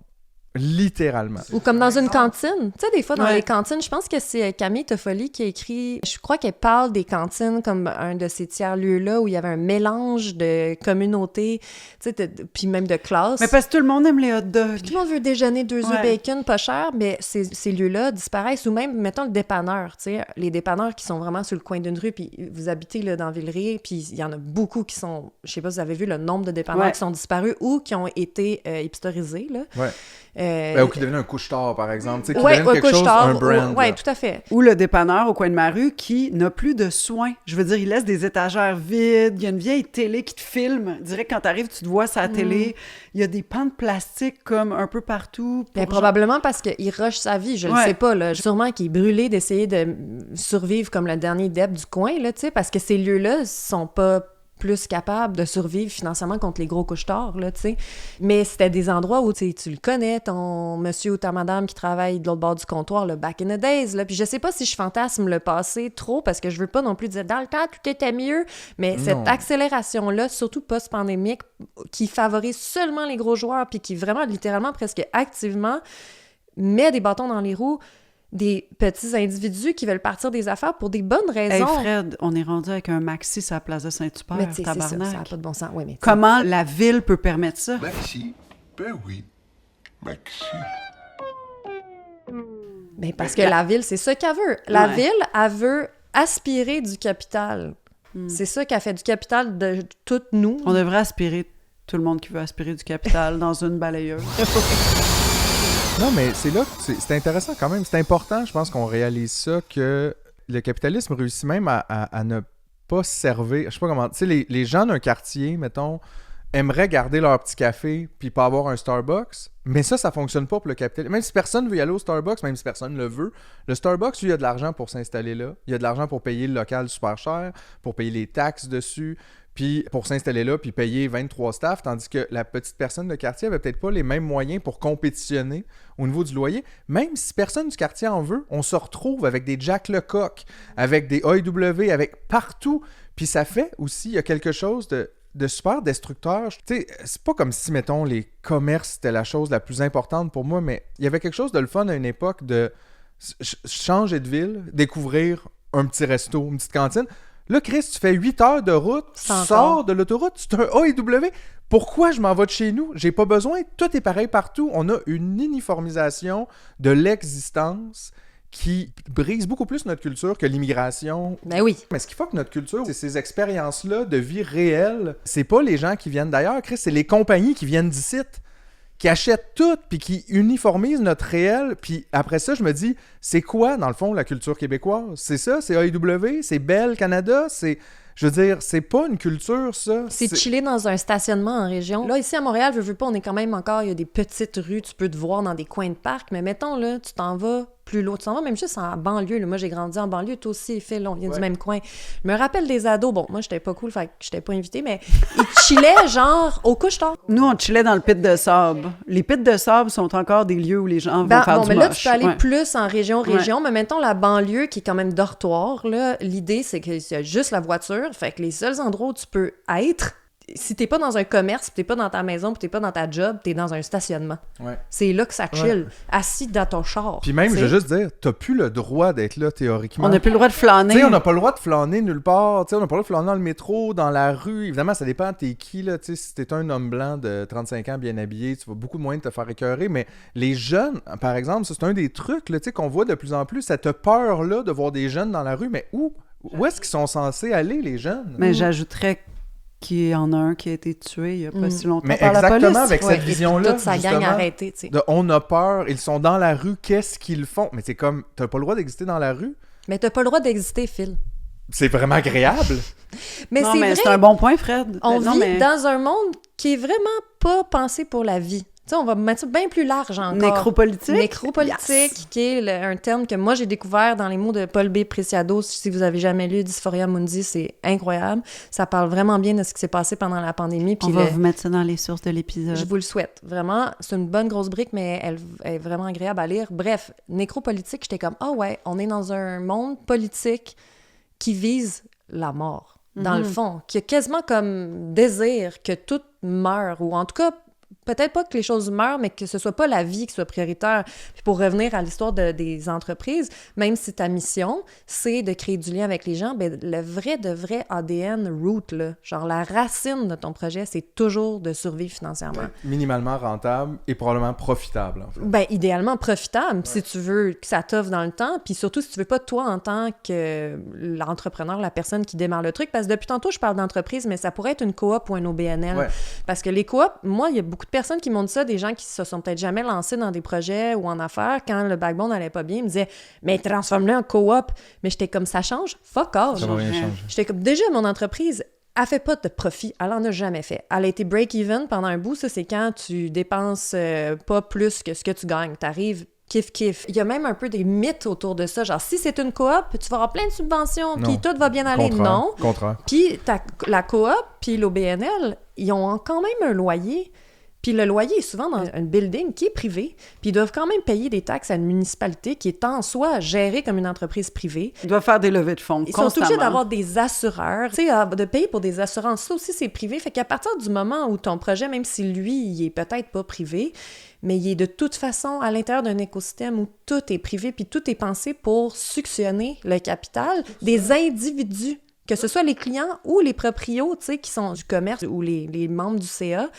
Littéralement. Ou comme dans une cantine. Tu sais, des fois, dans les cantines, je pense que c'est Camille Toffoli qui a écrit... Je crois qu'elle parle des cantines comme un de ces tiers-lieux-là où il y avait un mélange de communautés, tu sais, puis même de classes. Mais parce que tout le monde aime les hot dogs. Puis tout le monde veut déjeuner 2 œufs bacon pas cher, mais ces lieux-là disparaissent. Ou même, mettons, le dépanneur, tu sais, les dépanneurs qui sont vraiment sur le coin d'une rue, puis vous habitez là, dans Villeray, puis il y en a beaucoup qui sont... Je sais pas si vous avez vu le nombre de dépanneurs qui sont disparus ou qui ont été hipsterisés, là. Ouais. Ou qui devenait un couche-tard, par exemple. Tu sais, qui devenait quelque chose, un brand. Oui, tout à fait. Ou le dépanneur au coin de ma rue qui n'a plus de soins. Je veux dire, il laisse des étagères vides. Il y a une vieille télé qui te filme. Direct, quand t'arrives, tu te vois sa télé. Il y a des pans de plastique comme un peu partout. Probablement parce qu'il rush sa vie, je le sais pas. Là. Sûrement qu'il est brûlé d'essayer de survivre comme le dernier dep du coin, là, parce que ces lieux-là sont pas plus capable de survivre financièrement contre les gros couche-tards, là, tu sais. Mais c'était des endroits où, tu le connais, ton monsieur ou ta madame qui travaille de l'autre bord du comptoir, le back in the days, là. Puis je sais pas si je fantasme le passé trop, parce que je veux pas non plus dire « dans le temps, tout était mieux », mais cette accélération-là, surtout post-pandémique, qui favorise seulement les gros joueurs, puis qui vraiment, littéralement, presque activement, met des bâtons dans les roues des petits individus qui veulent partir des affaires pour des bonnes raisons. Hey Fred, on est rendu avec un maxi à la Plaza Saint-Hubert, mais c'est tabarnak. ça n'a pas de bon sens. Oui, mais comment la ville peut permettre ça? Maxi? Ben oui, maxi. Ben parce que la ville, c'est ça qu'elle veut. La ville, elle veut aspirer du capital. C'est ça qu'elle fait du capital de toutes nous. On devrait aspirer, tout le monde qui veut aspirer du capital dans une balayeuse. Non, mais c'est là, c'est intéressant quand même. C'est important, je pense qu'on réalise ça, que le capitalisme réussit même à ne pas servir. Je sais pas comment. Tu sais, les gens d'un quartier, mettons, aimeraient garder leur petit café puis pas avoir un Starbucks, mais ça fonctionne pas pour le capitalisme. Même si personne veut y aller au Starbucks, même si personne le veut, le Starbucks, lui, il y a de l'argent pour s'installer là. Il y a de l'argent pour payer le local super cher, pour payer les taxes dessus, puis pour s'installer là, puis payer 23 staffs, tandis que la petite personne de quartier avait peut-être pas les mêmes moyens pour compétitionner au niveau du loyer. Même si personne du quartier en veut, on se retrouve avec des Jack Lecoq, avec des AEW, avec partout. Puis ça fait aussi, il y a quelque chose de super destructeur. Tu sais, c'est pas comme si, mettons, les commerces, c'était la chose la plus importante pour moi, mais il y avait quelque chose de le fun à une époque de changer de ville, découvrir un petit resto, une petite cantine. Là, Chris, tu fais 8 heures de route, tu sors de l'autoroute, tu es un AEW. Pourquoi je m'en vais de chez nous? J'ai pas besoin, tout est pareil partout. On a une uniformisation de l'existence qui brise beaucoup plus notre culture que l'immigration. Ben oui. Mais ce qui fait que notre culture, c'est ces expériences-là de vie réelle. C'est pas les gens qui viennent d'ailleurs, Chris, c'est les compagnies qui viennent d'ici, qui achètent tout, puis qui uniformisent notre réel. Puis après ça, je me dis, c'est quoi, dans le fond, la culture québécoise? C'est ça? C'est AEW? C'est Bell Canada? C'est... Je veux dire, c'est pas une culture, ça. C'est chiller dans un stationnement en région. Là, ici, à Montréal, veux pas, on est quand même encore... Il y a des petites rues, tu peux te voir dans des coins de parc, mais mettons, là, tu t'en vas plus loin. Tu t'en vas même juste en banlieue. Là. Moi, j'ai grandi en banlieue. Toi aussi, Phil, on vient du même coin. Je me rappelle des ados. Bon, moi, j'étais pas cool, fait que j'étais pas invitée, mais ils chillaient, genre, au couche-tard. Nous, on chillait dans le pit de sable. Les pits de sable sont encore des lieux où les gens vont faire du moche. Mais là, tu peux aller plus en région, mais mettons la banlieue, qui est quand même dortoir, là, l'idée, c'est qu'il y a juste la voiture. Fait que les seuls endroits où tu peux être, si t'es pas dans un commerce, pis t'es pas dans ta maison, pis t'es pas dans ta job, t'es dans un stationnement. Ouais. C'est là que ça chill, assis dans ton char. Puis même, je veux juste dire, t'as plus le droit d'être là, théoriquement. On n'a plus le droit de flâner. Tu sais, on n'a pas le droit de flâner nulle part. Tu sais, on n'a pas le droit de flâner dans le métro, dans la rue. Évidemment, ça dépend t'es qui, là. Tu sais, si t'es un homme blanc de 35 ans bien habillé, tu vas beaucoup moins de te faire écœurer. Mais les jeunes, par exemple, ça, c'est un des trucs, là, tu sais, qu'on voit de plus en plus, cette peur-là de voir des jeunes dans la rue. Mais où est-ce qu'ils sont censés aller, les jeunes? Mais j'ajouterais qu'il y en a un qui a été tué il n'y a pas si longtemps Mais par la exactement, police. avec Ouais, cette et puis vision-là, toute sa gang justement, arrêtée, tu sais. on a peur, ils sont dans la rue, qu'est-ce qu'ils font? Mais c'est comme, t'as pas le droit d'exister dans la rue? Mais t'as pas le droit d'exister, Phil. C'est vraiment agréable. Mais Non, c'est mais vrai, c'est un bon point, Fred. on Non, vit mais dans un monde qui est vraiment pas pensé pour la vie. Tu sais, on va mettre ça bien plus large encore. nécropolitique. Nécropolitique, Yes. qui est un terme que moi j'ai découvert dans les mots de Paul B. Preciado. Si vous avez jamais lu Dysphoria Mundi, c'est incroyable. Ça parle vraiment bien de ce qui s'est passé pendant la pandémie. On Puis va vous mettre ça dans les sources de l'épisode. je vous le souhaite. Vraiment, c'est une bonne grosse brique, mais elle est vraiment agréable à lire. Bref, nécropolitique, j'étais comme, ah ouais, on est dans un monde politique qui vise la mort, dans le fond, qui a quasiment comme désir que tout meure, ou en tout cas, peut-être pas que les choses meurent, mais que ce soit pas la vie qui soit prioritaire. Puis pour revenir à l'histoire des entreprises, même si ta mission, c'est de créer du lien avec les gens, ben le vrai ADN root, là, genre la racine de ton projet, c'est toujours de survivre financièrement. Minimalement rentable et probablement profitable, en fait. Ben, idéalement profitable, si tu veux que ça t'offre dans le temps, puis surtout si tu veux pas, toi, en tant que l'entrepreneur, la personne qui démarre le truc, parce que depuis tantôt, je parle d'entreprise, mais ça pourrait être une coop ou un OBNL. Ouais. Parce que les coops, moi, il y a beaucoup de personnes qui m'ont dit ça, des gens qui se sont peut-être jamais lancés dans des projets ou en affaires, quand le backbone n'allait pas bien, ils me disaient « Mais transforme-le en coop! » Mais j'étais comme « Ça change? Fuck off! Ça va rien changer. » J'étais comme « Déjà, mon entreprise... » Elle fait pas de profit, elle en a jamais fait. Elle a été break-even pendant un bout, ça c'est quand tu dépenses pas plus que ce que tu gagnes. T'arrives kiff-kiff. Il y a même un peu des mythes autour de ça, genre si c'est une coop, tu vas avoir plein de subventions, puis tout va bien aller. Contraire. Non. Contraire. Puis la coop, puis l'OBNL, ils ont quand même un loyer. Puis le loyer est souvent dans un building qui est privé, puis ils doivent quand même payer des taxes à une municipalité qui est en soi gérée comme une entreprise privée. Ils doivent faire des levées de fonds Ils sont constamment. obligés d'avoir des assureurs, tu sais, de payer pour des assurances. Ça aussi, c'est privé. Fait qu'à partir du moment où ton projet, même si lui, il est peut-être pas privé, mais il est de toute façon à l'intérieur d'un écosystème où tout est privé, puis tout est pensé pour suctionner le capital des individus, que ce soit les clients ou les proprios, tu sais, qui sont du commerce ou les membres du CA,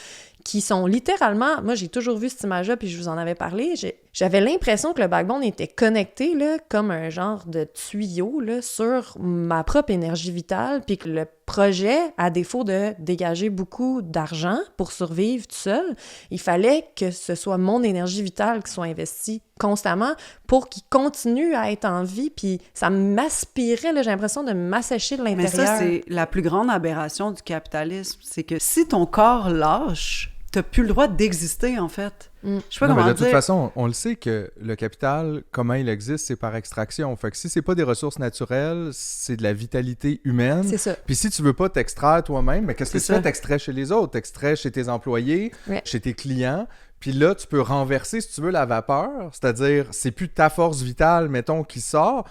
qui sont littéralement... Moi, j'ai toujours vu cette image-là, puis je vous en avais parlé. J'avais l'impression que le backbone était connecté, là, comme un genre de tuyau, là, sur ma propre énergie vitale, puis que le projet, à défaut de dégager beaucoup d'argent pour survivre tout seul, il fallait que ce soit mon énergie vitale qui soit investie constamment pour qu'il continue à être en vie, puis ça m'aspirait, là, j'ai l'impression de m'assécher de Mais l'intérieur. ça, c'est la plus grande aberration du capitalisme. C'est que si ton corps lâche, t'as plus le droit d'exister, en fait. Je sais pas Non, mais comment de toute dire. façon, on le sait que le capital, comment il existe, c'est par extraction. Fait que si c'est pas des ressources naturelles, c'est de la vitalité humaine. C'est ça. Puis si tu veux pas t'extraire toi-même, mais qu'est-ce que tu C'est ça. fais? T'extrais chez les autres, t'extrais chez tes employés, Ouais. chez tes clients. Puis là, tu peux renverser, si tu veux, la vapeur. C'est-à-dire, c'est plus ta force vitale, mettons, qui sort,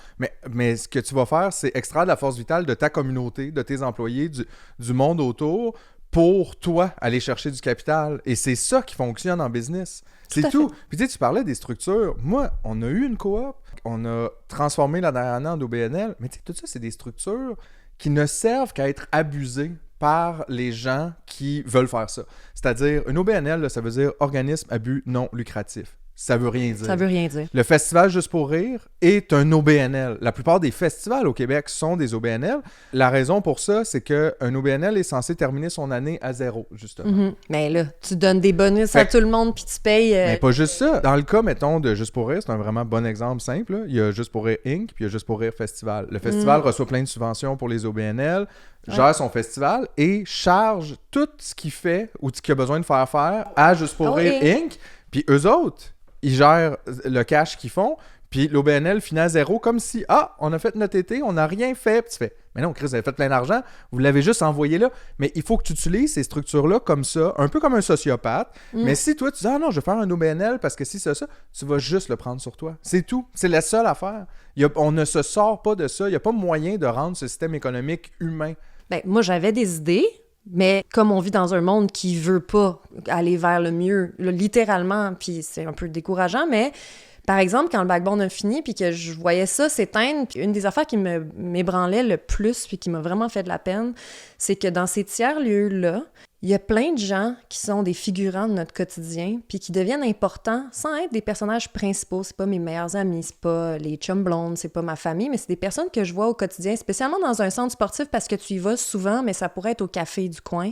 mais ce que tu vas faire, c'est extraire de la force vitale de ta communauté, de tes employés, du monde autour, pour toi aller chercher du capital. Et c'est ça qui fonctionne en business. C'est à tout. fait. Puis tu sais, tu parlais des structures. Moi, on a eu une coop, on a transformé la dernière année en OBNL, mais tu sais, tout ça, c'est des structures qui ne servent qu'à être abusées par les gens qui veulent faire ça. C'est-à-dire, une OBNL, là, ça veut dire organisme à but non lucratif. Ça veut rien dire. Ça veut rien dire. Le Festival Juste pour rire est un OBNL. La plupart des festivals au Québec sont des OBNL. La raison pour ça, c'est qu'un OBNL est censé terminer son année à 0, justement. Mhm. Mais là, tu donnes des bonus à Fait que- tout le monde, puis tu payes... Mais pas juste ça. Dans le cas, mettons, de Juste pour rire, c'est un vraiment bon exemple simple, là. Il y a Juste pour rire Inc., puis il y a Juste pour rire Festival. Le festival reçoit plein de subventions pour les OBNL, gère son festival et charge tout ce qu'il fait ou ce qu'il a besoin de faire à Juste pour Oh, rire Inc. Puis eux autres, ils gèrent le cash qu'ils font, puis l'OBNL finit à 0 comme si, on a fait notre été, on n'a rien fait. Puis tu fais, mais non, Chris, vous avez fait plein d'argent, vous l'avez juste envoyé là. Mais il faut que tu utilises ces structures-là comme ça, un peu comme un sociopathe. Mais si toi, tu dis, non, je vais faire un OBNL parce que si c'est ça, tu vas juste le prendre sur toi. C'est tout. C'est la seule affaire. On ne se sort pas de ça. Il n'y a pas moyen de rendre ce système économique humain. Ben, moi, j'avais des idées, mais comme on vit dans un monde qui veut pas aller vers le mieux, là, littéralement, puis c'est un peu décourageant, mais Par exemple, quand le backbone a fini, puis que je voyais ça s'éteindre, puis une des affaires qui m'ébranlait le plus, puis qui m'a vraiment fait de la peine, c'est que dans ces tiers-lieux-là, il y a plein de gens qui sont des figurants de notre quotidien, puis qui deviennent importants sans être des personnages principaux. C'est pas mes meilleurs amis, c'est pas les chums blondes, c'est pas ma famille, mais c'est des personnes que je vois au quotidien, spécialement dans un centre sportif parce que tu y vas souvent, mais ça pourrait être au café du coin.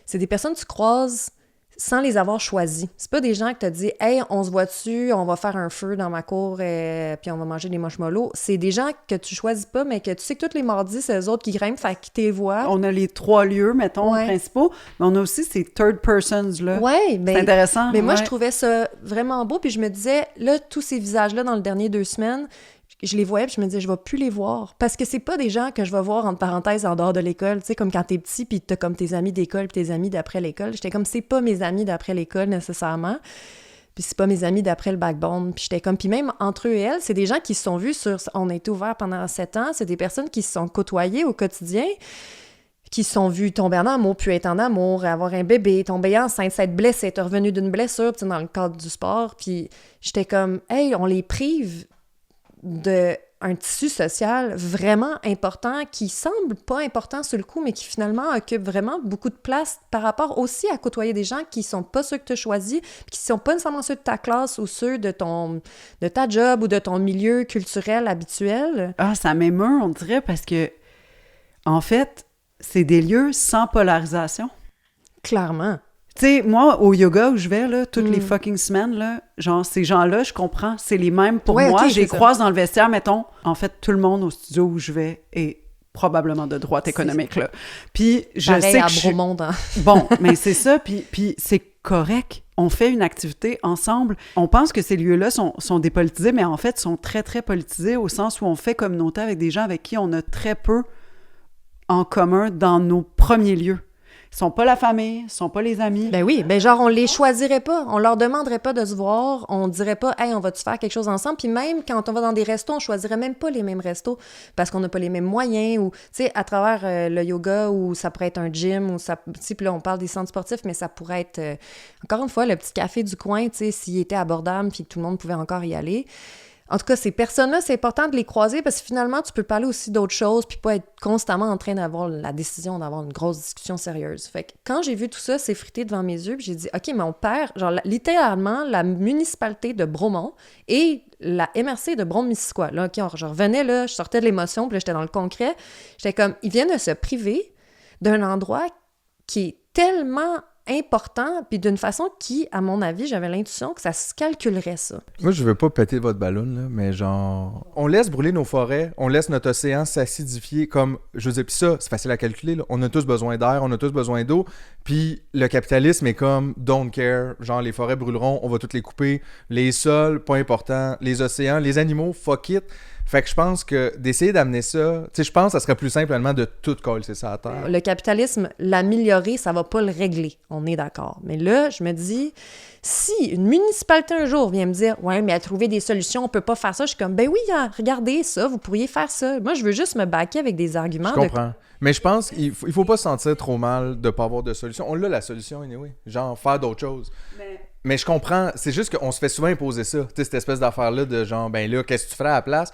C'est des personnes que tu croises sans les avoir choisis. C'est pas des gens que tu dis « Hey, on se voit-tu, on va faire un feu dans ma cour, puis on va manger des marshmallows. » C'est des gens que tu choisis pas, mais que tu sais que tous les mardis, c'est eux autres qui grimpent, fait qu'ils te voient. On a les 3 lieux, mettons, principaux, mais on a aussi ces third persons-là. Ouais, ben, c'est intéressant. Mais moi, je trouvais ça vraiment beau, puis je me disais, là, tous ces visages-là, dans les dernières 2 semaines, je les voyais, puis je me disais, je vais plus les voir. Parce que c'est pas des gens que je vais voir, entre parenthèses, en dehors de l'école. Tu sais, comme quand t'es petit, puis t'as comme tes amis d'école, puis tes amis d'après l'école. J'étais comme, c'est pas mes amis d'après l'école, nécessairement. Puis c'est pas mes amis d'après le backbone. Puis j'étais comme, puis même entre eux et elles, c'est des gens qui se sont vus sur... On a été ouverts pendant 7 ans. C'est des personnes qui se sont côtoyées au quotidien, qui se sont vus tomber en amour, puis être en amour, avoir un bébé, tomber enceinte, s'être blessée, être revenue d'une blessure, tu sais, dans le cadre du sport. Puis j'étais comme, hey, on les prive d'un tissu social vraiment important qui semble pas important sur le coup, mais qui finalement occupe vraiment beaucoup de place par rapport aussi à côtoyer des gens qui sont pas ceux que tu as choisis, qui sont pas nécessairement ceux de ta classe ou ceux de ta job ou de ton milieu culturel habituel. Ah, ça m'émeut, on dirait, parce que, en fait, c'est des lieux sans polarisation. Clairement. Tu sais, moi, au yoga où je vais, là, toutes les fucking semaines, là, genre, ces gens-là, je comprends, c'est les mêmes pour moi. Okay, je les croise dans le vestiaire, mettons. En fait, tout le monde au studio où je vais est probablement de droite économique, là. Puis, je pareil sais à que Bromont, hein? Bon, mais c'est ça, puis c'est correct. On fait une activité ensemble. On pense que ces lieux-là sont dépolitisés, mais en fait, sont très, très politisés au sens où on fait communauté avec des gens avec qui on a très peu en commun dans nos premiers lieux. Ils sont pas la famille, ils sont pas les amis. Ben oui, ben genre on les choisirait pas, on leur demanderait pas de se voir, on dirait pas « Hey, on va-tu faire quelque chose ensemble? » Puis même quand on va dans des restos, on choisirait même pas les mêmes restos parce qu'on n'a pas les mêmes moyens ou, tu sais, à travers le yoga ou ça pourrait être un gym ou ça, tu sais, puis là on parle des centres sportifs, mais ça pourrait être, encore une fois, le petit café du coin, tu sais, s'il était abordable puis que tout le monde pouvait encore y aller. En tout cas, ces personnes-là, c'est important de les croiser parce que finalement, tu peux parler aussi d'autres choses puis pas être constamment en train d'avoir la décision d'avoir une grosse discussion sérieuse. Fait que quand j'ai vu tout ça s'effriter devant mes yeux, puis j'ai dit « OK, mais on perd, genre, littéralement, la municipalité de Bromont et la MRC de Brome-Missisquoi. » Là, OK, je revenais, là, je sortais de l'émotion, puis là, j'étais dans le concret. J'étais comme, ils viennent de se priver d'un endroit qui est tellement important, puis d'une façon qui, à mon avis, j'avais l'intuition que ça se calculerait, ça. Moi, je veux pas péter votre ballon, là, mais genre... On laisse brûler nos forêts, on laisse notre océan s'acidifier comme... Je veux dire, puis ça, c'est facile à calculer, là. On a tous besoin d'air, on a tous besoin d'eau, puis le capitalisme est comme don't care, genre les forêts brûleront, on va toutes les couper, les sols, pas important, les océans, les animaux, fuck it. Fait que je pense que d'essayer d'amener ça, tu sais, je pense que ça serait plus simplement de tout coller ça à terre. Le capitalisme, l'améliorer, ça va pas le régler, on est d'accord. Mais là, je me dis, si une municipalité un jour vient me dire « Ouais, mais à trouver des solutions, on peut pas faire ça », je suis comme « Ben oui, regardez ça, vous pourriez faire ça. » Moi, je veux juste me baquer avec des arguments. Je comprends. Mais je pense qu'il faut pas se sentir trop mal de pas avoir de solution. On a la solution, anyway. Genre, faire d'autres choses. Mais je comprends, c'est juste qu'on se fait souvent imposer ça. Tu sais, cette espèce d'affaire-là de genre, ben là, qu'est-ce que tu ferais à la place?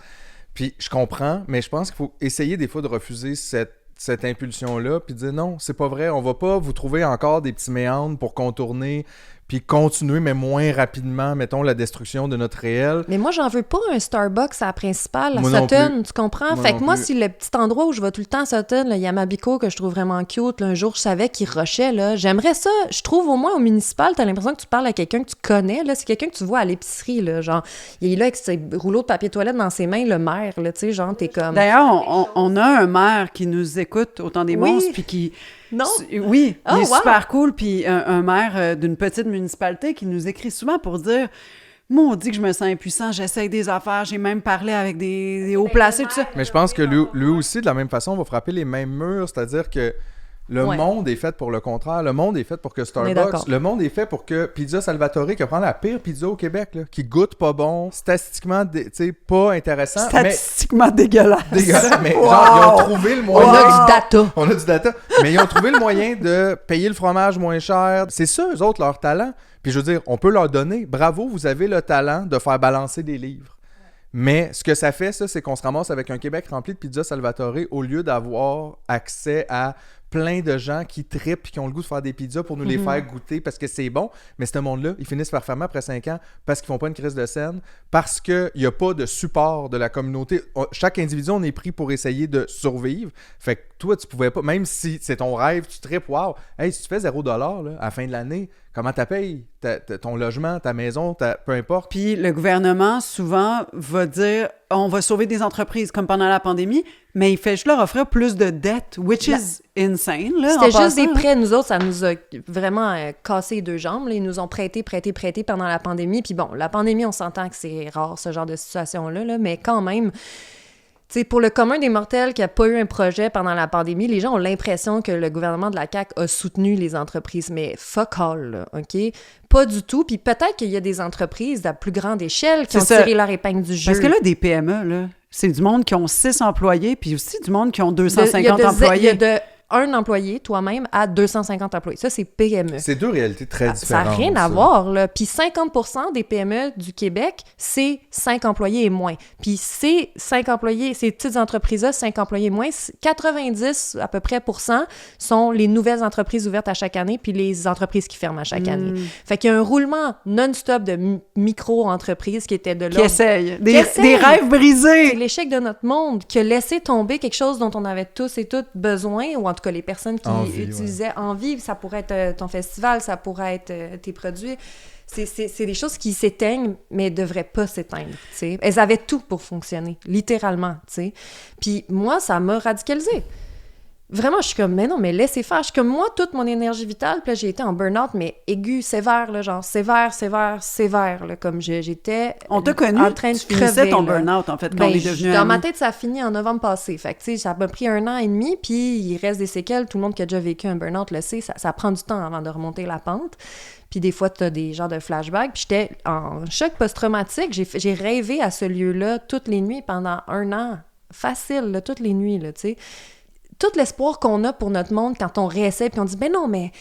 Puis je comprends, mais je pense qu'il faut essayer des fois de refuser cette impulsion-là, puis dire non, c'est pas vrai, on va pas vous trouver encore des petits méandres pour contourner, puis continuer, mais moins rapidement, mettons, la destruction de notre réel. Mais moi, j'en veux pas un Starbucks à la principale, à Moi non Sutton, plus. tu comprends? Moi Fait non que moi, plus. si le petit endroit où je vais tout le temps à Sutton, le Yamabico, que je trouve vraiment cute, là, un jour, je savais qu'il rushait, là, j'aimerais ça. Je trouve au moins au municipal, t'as l'impression que tu parles à quelqu'un que tu connais, là. C'est quelqu'un que tu vois à l'épicerie, là. Genre, il est là avec ses rouleaux de papier toilette dans ses mains, le maire, là, tu sais, genre, t'es comme... D'ailleurs, on a un maire qui nous écoute autant des Oui. monstres, puis qui... Non? Oui, Oh, il est wow. super cool, puis un maire d'une petite municipalité qui nous écrit souvent pour dire « Moi, on dit que je me sens impuissant, j'essaye des affaires, j'ai même parlé avec des hauts placés, tout ça. » Mais je pense que lui aussi, de la même façon, va frapper les mêmes murs, c'est-à-dire que Le Ouais. monde est fait pour le contraire. Le monde est fait pour que est d'accord. Starbucks... Le monde est fait pour que Pizza Salvatore, qui prend la pire pizza au Québec, là, qui goûte pas bon, statistiquement, tu sais, pas intéressant, Statistiquement dégueulasse. mais dégueulasse. Mais Wow! genre, ils ont trouvé le On moyen... a du data. On a du data. Mais ils ont trouvé le moyen de payer le fromage moins cher. C'est ça, eux autres, leur talent. Puis je veux dire, on peut leur donner. Bravo, vous avez le talent de faire balancer des livres. Mais ce que ça fait, ça, c'est qu'on se ramasse avec un Québec rempli de Pizza Salvatore au lieu d'avoir accès à plein de gens qui trippent et qui ont le goût de faire des pizzas pour nous les faire goûter parce que c'est bon. Mais ce monde-là, ils finissent par fermer après 5 ans parce qu'ils font pas une crise de scène, parce qu'il n'y a pas de support de la communauté. Chaque individu, on est pris pour essayer de survivre. Fait que toi, tu pouvais pas, même si c'est ton rêve, tu trippes, wow, hey, si tu fais 0$ là, à la fin de l'année, comment tu payes ton logement, ta maison, peu importe. Puis le gouvernement, souvent, va dire on va sauver des entreprises, comme pendant la pandémie, mais il fait juste leur offrir plus de dettes, which is insane. Là, C'était en juste des passant, prêts. Nous autres, ça nous a vraiment cassé les deux jambes. Là. Ils nous ont prêté pendant la pandémie. Puis bon, la pandémie, on s'entend que c'est rare, ce genre de situation-là, là, mais quand même... T'sais, pour le commun des mortels qui n'a pas eu un projet pendant la pandémie, les gens ont l'impression que le gouvernement de la CAQ a soutenu les entreprises. Mais fuck all, là, OK? Pas du tout. Puis peut-être qu'il y a des entreprises à plus grande échelle qui ont C'est ça. tiré leur épingle du jeu. Parce que là, des PME, là, c'est du monde qui ont 6 employés, puis aussi du monde qui ont Il 250 y a employés. de un employé, toi-même, à 250 employés. Ça, c'est PME. C'est deux réalités très différentes. Ça n'a rien à ça. voir, là. Puis 50% des PME du Québec, c'est 5 employés et moins. Puis ces 5 employés, ces petites entreprises-là, 5 employés et moins, 90 à peu près sont les nouvelles entreprises ouvertes à chaque année, puis les entreprises qui ferment à chaque année. Fait qu'il y a un roulement non-stop de micro-entreprises qui étaient de Qui l'ordre... essayent. Qui essayent. Des rêves C'est brisés. l'échec de notre monde qui a laissé tomber quelque chose dont on avait tous et toutes besoin, ou en tout cas les personnes qui Envie, utilisaient envie. Ça pourrait être ton festival, ça pourrait être tes produits. C'est des choses qui s'éteignent, mais ne devraient pas s'éteindre. T'sais. Elles avaient tout pour fonctionner, littéralement. T'sais. Puis moi, ça m'a radicalisée. Vraiment, je suis comme, mais non, mais laissez faire. Je suis comme, moi, toute mon énergie vitale, puis là, j'ai été en burn-out, mais aigu, sévère, là, genre sévère, là, comme j'étais On t'a connu, en train de tu finissais crever, ton là. burn-out, en fait, quand Ben, on est devenu dans ma amis. tête, ça a fini en novembre passé. Fait que, tu sais, ça m'a pris 1 an et demi, puis il reste des séquelles. Tout le monde qui a déjà vécu un burn-out le sait, ça prend du temps avant de remonter la pente. Puis des fois, tu as des genres de flashbacks. Puis j'étais en choc post-traumatique. J'ai rêvé à ce lieu-là toutes les nuits pendant 1 an. Facile, là, toutes les nuits, là, tu sais. Tout l'espoir qu'on a pour notre monde quand on réessaie, puis on dit « Ben non, mais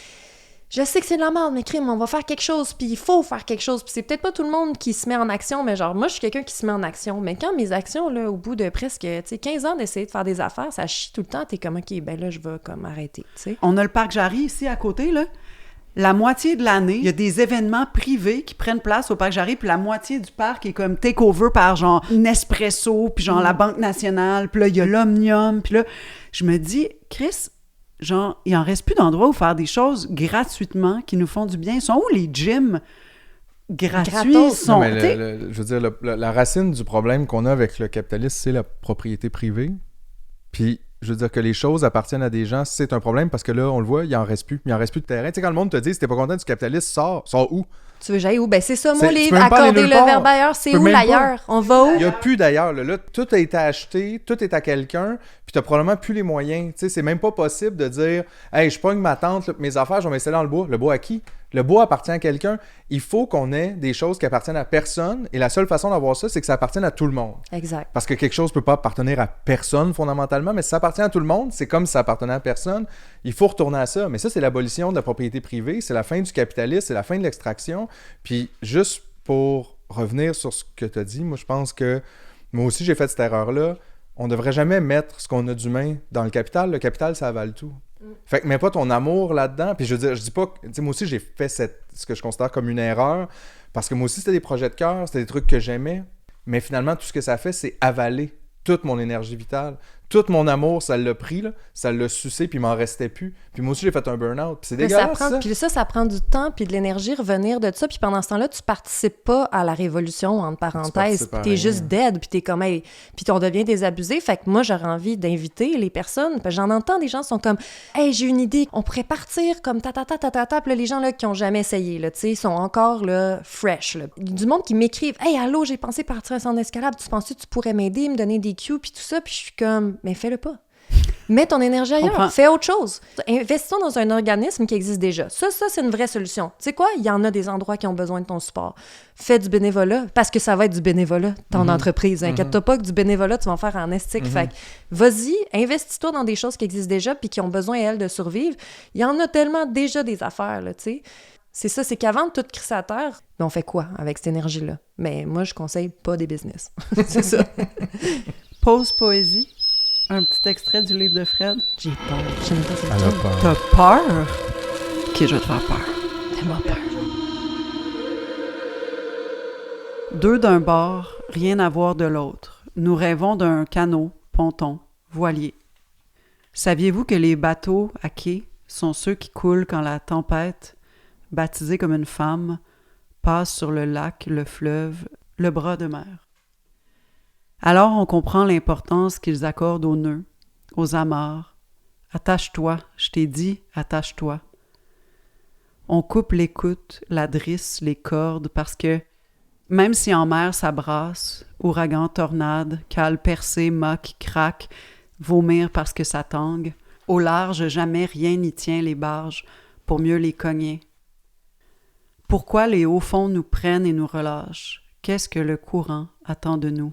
je sais que c'est de la merde, mais crime, on va faire quelque chose, puis il faut faire quelque chose. » Puis c'est peut-être pas tout le monde qui se met en action, mais genre, moi, je suis quelqu'un qui se met en action. Mais quand mes actions, là, au bout de presque, tu sais, 15 ans d'essayer de faire des affaires, ça chie tout le temps, t'es comme « OK, ben là, je vais comme arrêter, tu sais. » On a le parc Jarry ici à côté, là. La moitié de l'année, il y a des événements privés qui prennent place au parc Jarry, puis la moitié du parc est comme take-over par genre Nespresso, puis genre la Banque nationale, puis là, il y a l'Omnium, puis là, je me dis, Chris, genre, il en reste plus d'endroits où faire des choses gratuitement qui nous font du bien. Ils sont où les gyms gratuits? Gratos. Non, mais T'sais, je veux dire, la racine du problème qu'on a avec le capitalisme, c'est la propriété privée. Puis, je veux dire que les choses appartiennent à des gens, c'est un problème parce que là, on le voit, il en reste plus. Il en reste plus de terrain. Tu sais, quand le monde te dit, si t'es pas content du capitalisme, sors où? Tu veux j'aille où? Ben c'est ça, mon Tu livre, peux même pas aller accorder nulle le part. verbe ailleurs, Tu c'est peux où même pas. l'ailleurs? On va où? Il n'y a plus d'ailleurs. Là, tout a été acheté, tout est à quelqu'un, puis tu n'as probablement plus les moyens. Tu sais, c'est même pas possible de dire « Hey, je pogne ma tante, là, mes affaires, je vais m'installer dans le bois. » Le bois à qui? Le bois appartient à quelqu'un. Il faut qu'on ait des choses qui appartiennent à personne, et la seule façon d'avoir ça, c'est que ça appartienne à tout le monde. Exact. Parce que quelque chose ne peut pas appartenir à personne fondamentalement, mais si ça appartient à tout le monde, c'est comme si ça appartenait à personne. Il faut retourner à ça. Mais ça, c'est l'abolition de la propriété privée, c'est la fin du capitalisme, c'est la fin de l'extraction. Puis juste pour revenir sur ce que tu as dit, moi je pense que moi aussi j'ai fait cette erreur-là. On ne devrait jamais mettre ce qu'on a d'humain dans le capital. Le capital, ça avale tout. Fait que mets pas ton amour là-dedans. Puis je veux dire, je dis pas... Tu sais, moi aussi j'ai fait ce que je considère comme une erreur, parce que moi aussi c'était des projets de cœur, c'était des trucs que j'aimais, mais finalement tout ce que ça fait, c'est avaler toute mon énergie vitale. Tout mon amour, ça l'a pris, là, ça l'a sucé, puis il m'en restait plus. Puis moi aussi, j'ai fait un burn-out. Puis c'est Mais dégueulasse, ça. Puis ça prend du temps puis de l'énergie revenir de ça. Puis pendant ce temps-là, tu participes pas à la révolution, entre parenthèses. participes à T'es rien. juste dead, puis t'es comme, hey, puis on devient désabusé. Fait que moi, j'aurais envie d'inviter les personnes. Parce que j'en entends des gens qui sont comme, hey, j'ai une idée, on pourrait partir comme ta. Puis là, les gens là, qui ont jamais essayé, là, tu sais, sont encore là, fresh. Là. Du monde qui m'écrivent, hey, allô, j'ai pensé partir à son escalade. Tu penses que tu pourrais m'aider, me donner des cues, puis tout ça. Puis je suis comme, mais fais-le pas. Mets ton énergie ailleurs. Comprends. Fais autre chose. Investis-toi dans un organisme qui existe déjà. Ça, c'est une vraie solution. Tu sais quoi? Il y en a des endroits qui ont besoin de ton support. Fais du bénévolat, parce que ça va être du bénévolat, ton entreprise. Inquiète-toi pas que du bénévolat, tu vas en faire en estique. Fait que vas-y, investis-toi dans des choses qui existent déjà puis qui ont besoin, elles, de survivre. Il y en a tellement déjà des affaires, là, tu sais. C'est ça, c'est qu'avant de tout crisser à terre, on fait quoi avec cette énergie-là? Mais moi, je conseille pas des business. C'est ça. Pause poésie. Un petit extrait du livre de Fred. J'ai peur. J'aime pas cette Elle a chose. peur. T'as peur? Ok, je vais te faire peur. Fais-moi peur. Deux d'un bord, rien à voir de l'autre. Nous rêvons d'un canot, ponton, voilier. Saviez-vous que les bateaux à quai sont ceux qui coulent quand la tempête, baptisée comme une femme, passe sur le lac, le fleuve, le bras de mer? Alors on comprend l'importance qu'ils accordent aux nœuds, aux amarres. Attache-toi, je t'ai dit, attache-toi. On coupe l'écoute, la drisse, les cordes, parce que même si en mer ça brasse, ouragan, tornade, cale percée, moque, craque, vomir parce que ça tangue, au large jamais rien n'y tient les barges pour mieux les cogner. Pourquoi les hauts fonds nous prennent et nous relâchent? Qu'est-ce que le courant attend de nous?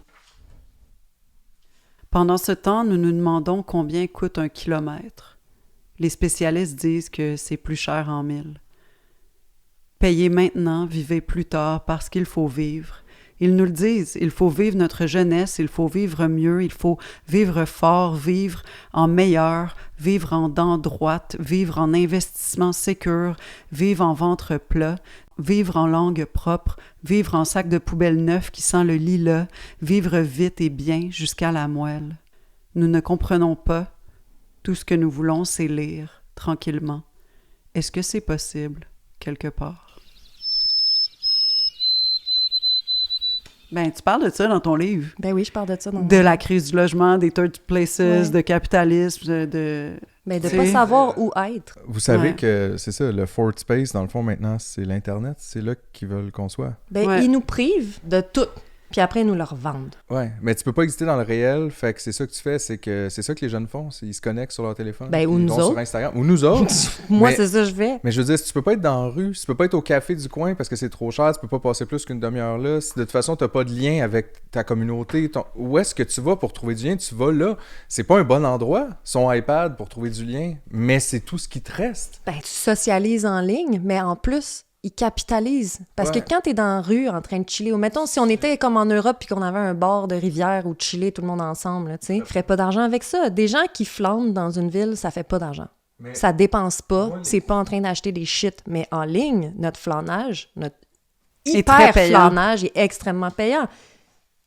Pendant ce temps, nous nous demandons combien coûte un kilomètre. Les spécialistes disent que c'est plus cher en mille. Payez maintenant, vivez plus tard, parce qu'il faut vivre. Ils nous le disent, il faut vivre notre jeunesse, il faut vivre mieux, il faut vivre fort, vivre en meilleur, vivre en dents droites, vivre en investissement sécure, vivre en ventre plat, vivre en langue propre, vivre en sac de poubelle neuf qui sent le lilas, vivre vite et bien jusqu'à la moelle. Nous ne comprenons pas. Tout ce que nous voulons, c'est lire, tranquillement. Est-ce que c'est possible, quelque part? Ben, tu parles de ça dans ton livre. Ben oui, je parle de ça. De la crise du logement, des third places, Ouais. de capitalisme, de... Mais de Tu pas sais, savoir où être. Vous savez Ouais. que c'est ça, le fourth space, dans le fond, maintenant, c'est l'Internet. C'est là qu'ils veulent qu'on soit. Ben, Ouais. ils nous privent de tout. Puis après, ils nous le revendent. Ouais, mais tu peux pas exister dans le réel, fait que c'est ça que tu fais, c'est ça que les jeunes font, ils se connectent sur leur téléphone. Ben, ou puis ils nous vont autres. sur Instagram, ou nous autres. Moi, Mais- c'est ça que je fais. Mais je veux dire, si tu peux pas être dans la rue, si tu peux pas être au café du coin parce que c'est trop cher, tu peux pas passer plus qu'une demi-heure là, si de toute façon t'as pas de lien avec ta communauté, où est-ce que tu vas pour trouver du lien? Tu vas là. C'est pas un bon endroit, son iPad, pour trouver du lien, mais c'est tout ce qui te reste. Ben, tu socialises en ligne, mais en plus, ils capitalisent. Parce Ouais. que quand t'es dans la rue en train de chiller, ou mettons, si on était comme en Europe puis qu'on avait un bord de rivière où chiller tout le monde ensemble, là, tu sais, ferait pas d'argent avec ça. Des gens qui flânent dans une ville, ça fait pas d'argent. Mais- Ça dépense pas, Moi, les- c'est pas en train d'acheter des shit. Mais en ligne, notre flânage, notre Est très hyper payant. flânage est extrêmement payant.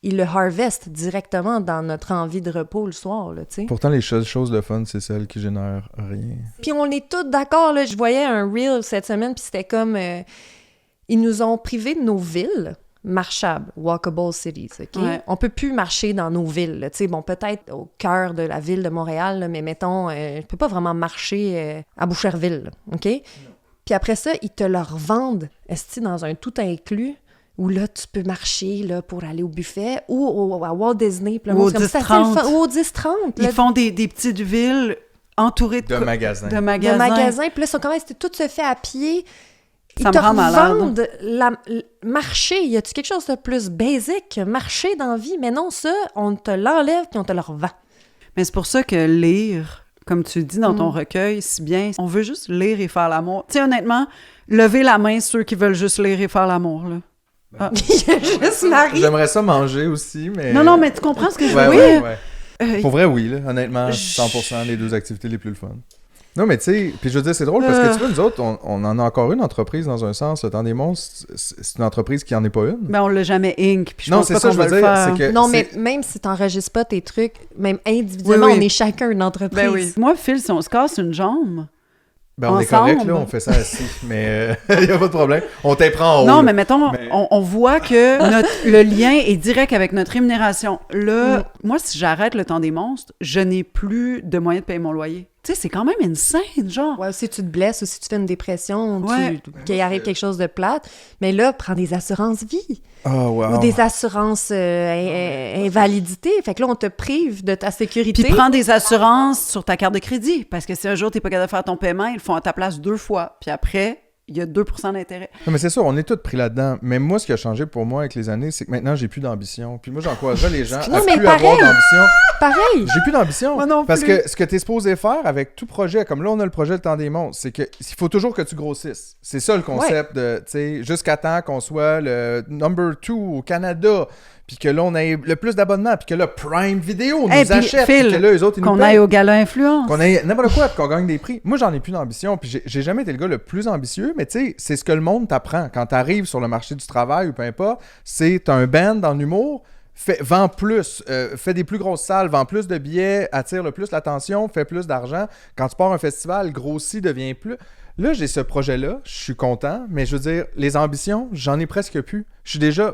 Ils le harvestent directement dans notre envie de repos le soir, là, tu sais. Pourtant, les seules choses de fun, c'est celles qui génèrent rien. Puis on est tous d'accord, là. Je voyais un reel cette semaine, puis c'était comme... ils nous ont privés de nos villes marchables, walkable cities, OK? Ouais. On peut plus marcher dans nos villes, là. Tu sais, bon, peut-être au cœur de la ville de Montréal, là, mais mettons, je peux pas vraiment marcher à Boucherville, là, OK? Puis après ça, ils te le revendent, esti, dans un tout inclus, où là, tu peux marcher là, pour aller au buffet, ou à Walt Disney. Puis le Ou monde, au c'est comme ça, c'est le 10-30. fun. Ou au 10-30. Ils là, font des petites villes entourées De magasins. De de magasins. magasins. Puis là, ils sont comme, tout se fait à pied. Ils Ça te me rend malade. revendent marcher. Y a-tu quelque chose de plus basique? Marcher dans la vie? Mais non, ça, on te l'enlève puis on te le revend. Mais c'est pour ça que lire, comme tu dis dans ton recueil, si bien, on veut juste lire et faire l'amour. Tu sais, honnêtement, levez la main ceux qui veulent juste lire et faire l'amour, là. Ah. Il y a juste Marie. J'aimerais ça manger aussi, mais... Non, non, mais tu comprends ce que je veux Ouais, dire? ouais, ouais. Pour vrai, oui, là, honnêtement, Je- 100% les deux activités les plus le fun. Non, mais tu sais, puis je veux dire, c'est drôle parce que tu vois, nous autres, on en a encore une entreprise dans un sens. Le Temps des monstres, c'est une entreprise qui en est pas une. Ben, on l'a jamais inc, puis je Non, pense c'est pas ça, qu'on je va veux le dire, faire. c'est que... Non, c'est- mais même si t'enregistres pas tes trucs, même individuellement, Oui, oui. on est chacun une entreprise. Ben oui. Moi, Phil, si on se casse une jambe... Ben, on est ensemble. correct, là, on fait ça assis, mais il n'y a pas de problème. On t'éprend en haut. Non, là. mais mettons, Mais- on voit que le lien est direct avec notre rémunération. Là, moi, si j'arrête le temps des monstres, je n'ai plus de moyens de payer mon loyer. Tu Tu sais, c'est quand même insane, genre. Ouais, si tu te blesses ou si tu fais une dépression, Ouais. qu'il arrive quelque chose de plate. Mais là, prends des assurances vie Oh, wow. ou des assurances invalidité. Fait que là, on te prive de ta sécurité. Puis prends des assurances sur ta carte de crédit, parce que si un jour t'es pas capable de faire ton paiement, ils le font à ta place 2 fois. Puis après, il y a 2% d'intérêt. Non, mais c'est sûr, on est tous pris là-dedans. Mais moi, ce qui a changé pour moi avec les années, c'est que maintenant, j'ai plus d'ambition. Puis moi, j'encouragerais les gens Non, à mais plus pareil. avoir d'ambition. Pareil! J'ai plus d'ambition. Moi non Parce plus. que ce que tu es supposé faire avec tout projet, comme là, on a le projet Le Temps des Monstres, c'est qu'il faut toujours que tu grossisses. C'est ça le concept de, tu sais, jusqu'à temps qu'on soit le number 2 au Canada, puis que là, on ait le plus d'abonnements, puis que là, Prime Video nous Hey, puis achète, puis Phil, que là, eux autres, ils nous qu'on payent. aille au gala influence. Qu'on ait n'importe quoi, puis qu'on gagne des prix. Moi, j'en ai plus d'ambition, puis j'ai jamais été le gars le plus ambitieux, mais tu sais, c'est ce que le monde t'apprend. Quand t'arrives sur le marché du travail ou peu importe, c'est t'as un band dans l'humour, vends plus, fais des plus grosses salles, vends plus de billets, attire le plus l'attention, fais plus d'argent. Quand tu pars un festival, grossit, devient plus... Là, j'ai ce projet-là, je suis content, mais je veux dire, les ambitions, j'en ai presque plus.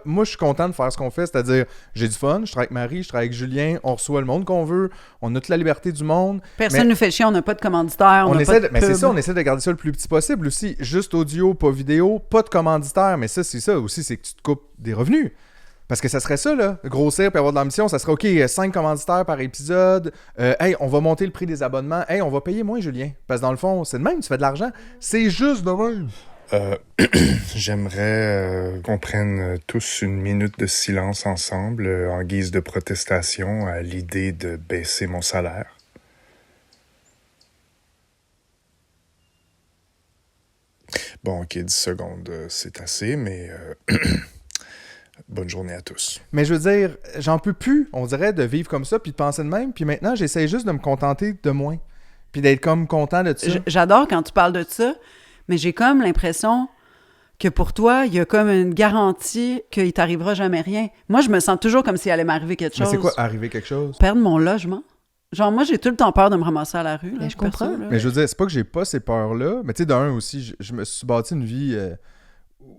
Moi, je suis content de faire ce qu'on fait, c'est-à-dire, j'ai du fun, je travaille avec Marie, je travaille avec Julien, on reçoit le monde qu'on veut, on a toute la liberté du monde. Personne ne nous fait chier, on n'a pas de commanditaire, on n'a pas de Mais c'est pub. ça, on essaie de garder ça le plus petit possible aussi. Juste audio, pas vidéo, pas de commanditaire, mais ça, c'est ça aussi, c'est que tu te coupes des revenus. Parce que ça serait ça, là, grossir puis avoir de l'ambition, ça serait OK, 5 commanditaires par épisode, hey, on va monter le prix des abonnements, hey, on va payer moins Julien. Parce que dans le fond, c'est de même, tu fais de l'argent. C'est juste de même. J'aimerais qu'on prenne tous une minute de silence ensemble en guise de protestation à l'idée de baisser mon salaire. Bon, OK, 10 secondes, c'est assez, mais bonne journée à tous. Mais je veux dire, j'en peux plus, on dirait, de vivre comme ça puis de penser de même. Puis maintenant, j'essaie juste de me contenter de moins. Puis d'être comme content de ça. J'adore quand tu parles de ça, mais j'ai comme l'impression que pour toi, il y a comme une garantie qu'il t'arrivera jamais rien. Moi, je me sens toujours comme s'il allait m'arriver quelque chose. Mais c'est quoi, arriver quelque chose? Perdre mon logement. Genre, moi, j'ai tout le temps peur de me ramasser à la rue. Là, Mais je comprends. perso, là. Mais je veux dire, c'est pas que j'ai pas ces peurs-là, mais tu sais, d'un aussi, je me suis bâti une vie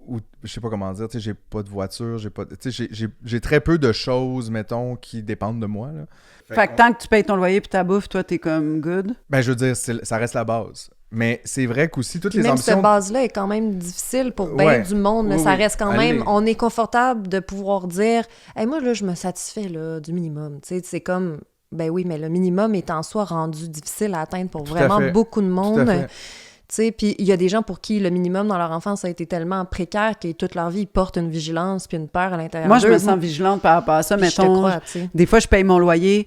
où, je sais pas comment dire, tu sais, j'ai pas de voiture, j'ai très peu de choses, mettons, qui dépendent de moi, là. Fait que tant que tu payes ton loyer puis ta bouffe, toi, t'es comme good. Ben, je veux dire, ça reste la base. Mais c'est vrai qu'aussi, toutes Puis les même ambitions... cette base-là est quand même difficile pour bien Ouais. du monde. Mais Oui, ça oui. reste quand Allez. même... On est confortable de pouvoir dire « Hey, moi, là, je me satisfais là, du minimum. » Tu sais, c'est comme... Ben oui, mais le minimum est en soi rendu difficile à atteindre pour Tout à vraiment fait. beaucoup de Tout à monde. fait. Tu sais, puis il y a des gens pour qui le minimum dans leur enfance a été tellement précaire que toute leur vie, ils portent une vigilance puis une peur à l'intérieur Moi, je d'eux. me sens vigilante par rapport à ça. Puis je te Mettons, crois, tu sais. des fois, je paye mon loyer.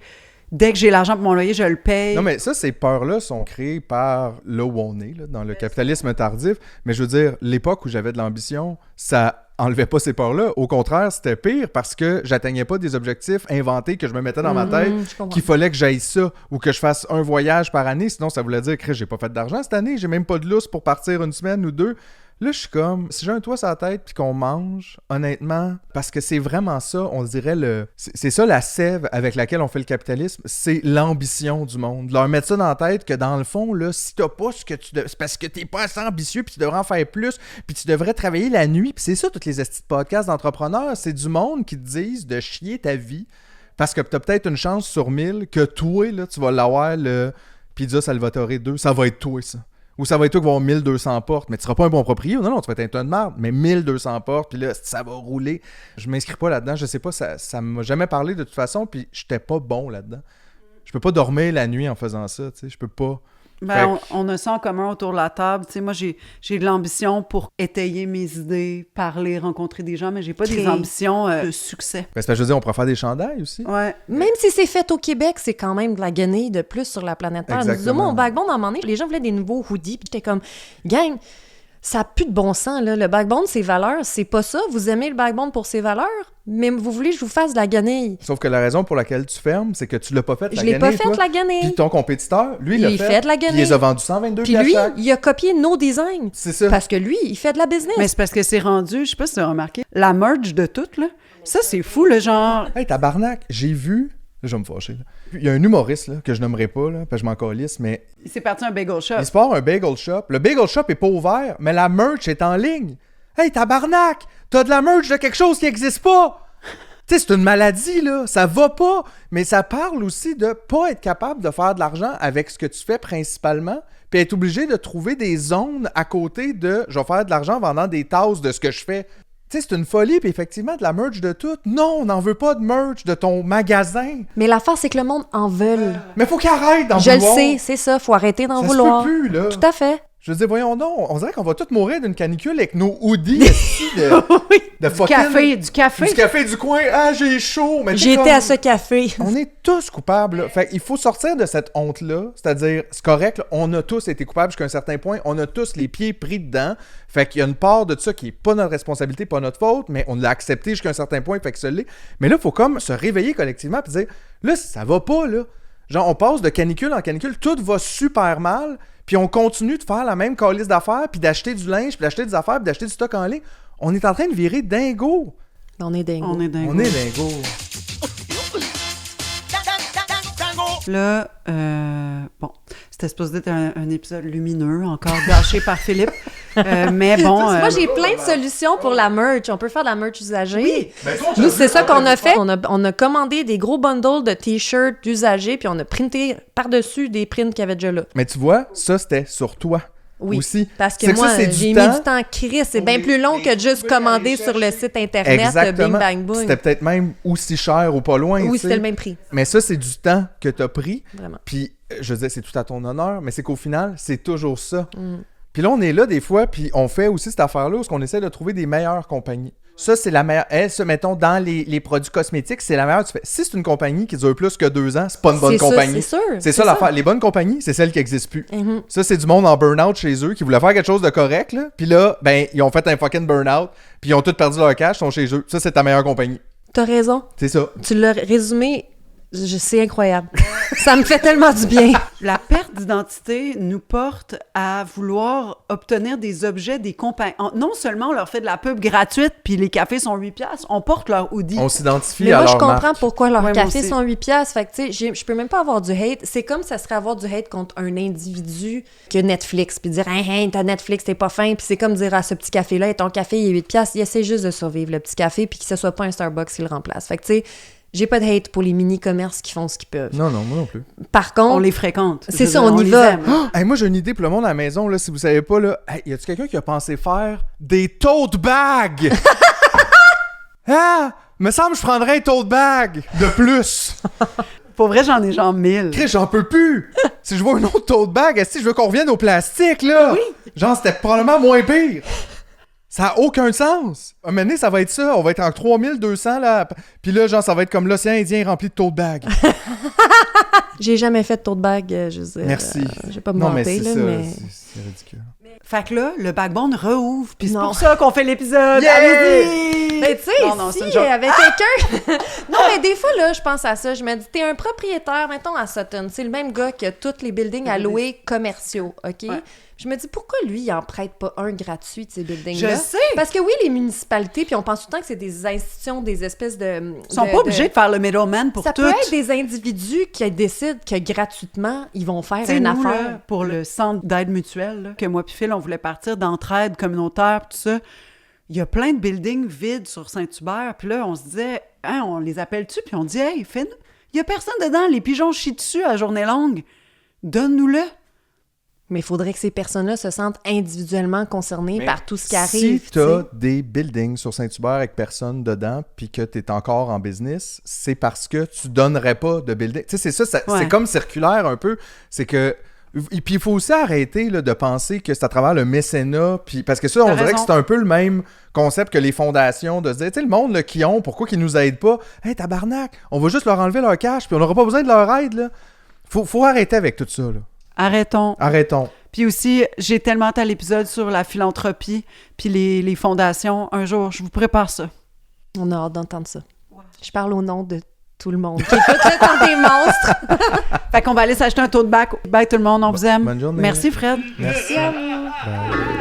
Dès que j'ai l'argent pour mon loyer, je le paye. Non, mais ça, ces peurs-là sont créées par là où on est, là, dans le capitalisme tardif. Mais je veux dire, l'époque où j'avais de l'ambition, ça enlevait pas ces peurs-là. Au contraire, c'était pire parce que j'atteignais pas des objectifs inventés que je me mettais dans ma tête, Je comprends. qu'il fallait que j'aille ça ou que je fasse un voyage par année. Sinon, ça voulait dire que j'ai pas fait d'argent cette année, j'ai même pas de lousse pour partir une semaine ou deux. Là, je suis comme, si j'ai un toit sur la tête puis qu'on mange, honnêtement, parce que c'est vraiment ça, on dirait c'est ça la sève avec laquelle on fait le capitalisme, c'est l'ambition du monde. Leur mettre ça dans la tête que dans le fond, là, si t'as pas ce que c'est parce que t'es pas assez ambitieux puis tu devrais en faire plus puis tu devrais travailler la nuit. Puis c'est ça, toutes les estis de podcasts d'entrepreneurs, c'est du monde qui te disent de chier ta vie parce que t'as peut-être une chance sur 1000 que toi, là, tu vas l'avoir le Pizza Salvatore 2, ça va être toi, ça. Ou ça va être toi qui va avoir 1200 portes, mais tu seras pas un bon propriétaire. Non, tu vas être un tas de merde, mais 1200 portes, puis là, ça va rouler. Je m'inscris pas là-dedans, je sais pas, ça m'a jamais parlé de toute façon, puis j'étais pas bon là-dedans. Je peux pas dormir la nuit en faisant ça, tu sais, je peux pas. Ben, on a ça en commun autour de la table. Tu sais, moi, j'ai de l'ambition pour étayer mes idées, parler, rencontrer des gens, mais j'ai pas des Créer. ambitions de succès. Ben, c'est parce que je veux dire, on pourrait faire des chandails aussi. Ouais. Même si c'est fait au Québec, c'est quand même de la guenille de plus sur la planète Terre. Exactement. Moi, au Backbone, à un moment donné, les gens voulaient des nouveaux hoodies, puis j'étais comme, gang, ça n'a plus de bon sens, là. Le Backbone, ses valeurs, c'est pas ça. Vous aimez le Backbone pour ses valeurs, mais vous voulez que je vous fasse de la guenille. Sauf que la raison pour laquelle tu fermes, c'est que tu l'as pas fait la Je l'ai pas guenille, fait, toi. la guenille. Puis ton compétiteur, lui, il l'a Il fait. fait de la Puis il guenille. les a vendus 122 Puis lui, chaque. il a copié nos designs. C'est ça. Parce que lui, il fait de la business. Mais c'est parce que c'est rendu, je sais pas si tu as remarqué, la merge de tout, là. Ça, c'est fou, le genre. Hey, tabarnak, j'ai vu... Là, je vais me fâcher, là. Il y a un humoriste, là, que je nommerai pas, là, parce que je m'en calisse, mais Il s'est parti un bagel shop. il se part un bagel shop. Le bagel shop est pas ouvert, mais la merch est en ligne. Hey, tabarnak! T'as de la merch de quelque chose qui existe pas! Tu sais, c'est une maladie, là. Ça va pas. Mais ça parle aussi de pas être capable de faire de l'argent avec ce que tu fais principalement, puis être obligé de trouver des zones à côté de « je vais faire de l'argent en vendant des tasses de ce que je fais ». Tu sais, c'est une folie, puis effectivement, de la merch de tout. Non, on n'en veut pas de merch de ton magasin. Mais l'affaire, c'est que le monde en veut. Mais faut qu'il arrête d'en Je vouloir. le sais, c'est ça. Faut arrêter d'en Ça vouloir. se peut plus, là. Tout à fait. Je veux dire, voyons donc, on dirait qu'on va tous mourir d'une canicule avec nos hoodies ici de Du fucking... café. Du café du coin. Ah, j'ai chaud. Mais J'ai été à ce café. On est tous coupables. Là. Fait qu'il faut sortir de cette honte-là. C'est-à-dire, c'est correct, là, on a tous été coupables jusqu'à un certain point. On a tous les pieds pris dedans. Fait qu'il y a une part de ça qui est pas notre responsabilité, pas notre faute, mais on l'a accepté jusqu'à un certain point, fait que ça l'est. Mais là, il faut comme se réveiller collectivement et dire, là, ça va pas, là. Genre, on passe de canicule en canicule, tout va super mal, puis on continue de faire la même calice d'affaires, puis d'acheter du linge, puis d'acheter des affaires, puis d'acheter du stock en ligne. On est en train de virer dingo. On est dingue. On est dingue. On est dingo. Là, bon, c'était supposé être un épisode lumineux, encore gâché par Philippe. Mais bon... Moi, j'ai plein de solutions pour la merch. On peut faire de la merch usagée. Oui. Nous, c'est ça qu'on a fait. On a commandé des gros bundles de t-shirts usagés, puis on a printé par-dessus des prints qu'il y avait déjà là. Mais tu vois, ça, c'était sur toi. Oui, aussi. parce que C'est moi, ça, c'est j'ai du mis temps. du temps à créer. C'est bien plus long que de juste commander sur le site Internet Exactement. Bing Bang Boom. C'était peut-être même aussi cher ou pas loin. Oui, tu sais. c'était le même prix. Mais ça, c'est du temps que tu as pris. Vraiment. Puis, je veux dire, c'est tout à ton honneur, mais c'est qu'au final, c'est toujours ça. Mm. Puis là, on est là des fois, puis on fait aussi cette affaire-là où on essaie de trouver des meilleures compagnies. Ça, c'est la meilleure. Elle, se mettons, dans les produits cosmétiques, c'est la meilleure. Tu fais. Si c'est une compagnie qui dure plus que 2 ans, c'est pas une bonne C'est ça, compagnie. c'est sûr. C'est ça l'affaire. Les bonnes compagnies, c'est celles qui n'existent plus. Mhm. Ça, c'est du monde en burn-out chez eux qui voulaient faire quelque chose de correct, là. Puis là, ben, ils ont fait un fucking burn-out, puis ils ont tous perdu leur cash, ils sont chez eux. Ça, c'est ta meilleure compagnie. T'as raison. C'est ça. Tu l'as résumé. C'est incroyable. Ça me fait tellement du bien. La perte d'identité nous porte à vouloir obtenir des objets des compagnies. Non seulement on leur fait de la pub gratuite, puis les cafés sont 8$, on porte leur hoodie. On s'identifie Mais à moi, leur je comprends marque. pourquoi leurs Ouais, moi cafés aussi. sont 8$. Fait que, tu sais, je peux même pas avoir du hate. C'est comme ça serait avoir du hate contre un individu que Netflix, puis dire « Hey, t'as Netflix, t'es pas fin », puis c'est comme dire à ce petit café-là « Hey, ton café, il est 8$, il essaie juste de survivre, le petit café, puis que ce soit pas un Starbucks qui le remplace. » Fait que, tu sais, j'ai pas de hate pour les mini-commerces qui font ce qu'ils peuvent. Non, moi non plus. Par contre, On les fréquente. C'est Je veux ça, dire, on y les va. aime. Hey, moi, j'ai une idée pour le monde à la maison, là, si vous savez pas, là. Hey, y a-tu quelqu'un qui a pensé faire des tote bags? Ah! Me semble que je prendrais un tote bag de plus. Pour vrai, j'en ai genre 1000. Chris, j'en peux plus. Si je vois une autre tote bag, est-ce que je veux qu'on revienne au plastique, là? Oui. Genre, c'était probablement moins pire. Ça n'a aucun sens. Un moment donné, ça va être ça. On va être en 3200, là. Puis là, genre, ça va être comme l'océan Indien rempli de tote bags. j'ai jamais fait de tote bag, je veux dire. Merci. Je vais pas me Non, mais vanter, c'est là, ça. mais... C'est ridicule. Fait que là, le backbone rouvre, puis c'est Non. pour ça qu'on fait l'épisode. Yeah! Allez-y! Mais tu sais, Non, c'est si une joke. avec quelqu'un... non, mais des fois, là, je pense à ça. Je me dis, t'es un propriétaire, mettons, à Sutton. C'est le même gars qui a tous les buildings à louer commerciaux, OK? Ouais. Je me dis, pourquoi lui, il en prête pas un gratuit de ces buildings-là? Je sais! Parce que oui, les municipalités, puis on pense tout le temps que c'est des institutions, des espèces de... Ils sont pas obligés de faire le middleman pour Ça tout. peut être des individus qui décident que gratuitement, ils vont faire Tu sais, une nous, affaire. là, pour le centre d'aide mutuelle, là, que moi puis Phil, on voulait partir d'entraide communautaire, tout ça, il y a plein de buildings vides sur Saint-Hubert, puis là, on se disait, hein, on les appelle-tu? Puis on dit, hey, Finn, il y a personne dedans, les pigeons chient dessus à journée longue. Donne-nous-le. Mais il faudrait que ces personnes-là se sentent individuellement concernées par tout ce qui arrive. Si tu sais. t'as des buildings sur Saint-Hubert avec personne dedans, puis que t'es encore en business, c'est parce que tu donnerais pas de building. Tu sais, c'est ça, Ouais. c'est comme circulaire un peu. C'est que... Et puis il faut aussi arrêter là, de penser que c'est à travers le mécénat, puis parce que ça, on T'as dirait raison. que c'est un peu le même concept que les fondations, de se dire, tu sais, le monde là, qui ont, pourquoi qu'ils nous aident pas? Hey, tabarnak, on va juste leur enlever leur cash, puis on n'aura pas besoin de leur aide, là. Faut arrêter avec tout ça, là. Arrêtons. Arrêtons. Puis aussi, j'ai tellement hâte à l'épisode sur la philanthropie puis les fondations. Un jour, je vous prépare ça. On a hâte d'entendre ça. Je parle au nom de tout le monde qui écoute le temps des monstres. Fait qu'on va aller s'acheter un tote bag. Bye tout le monde, on vous aime. Bonne journée. Merci Fred. Merci. Merci à vous. Bye.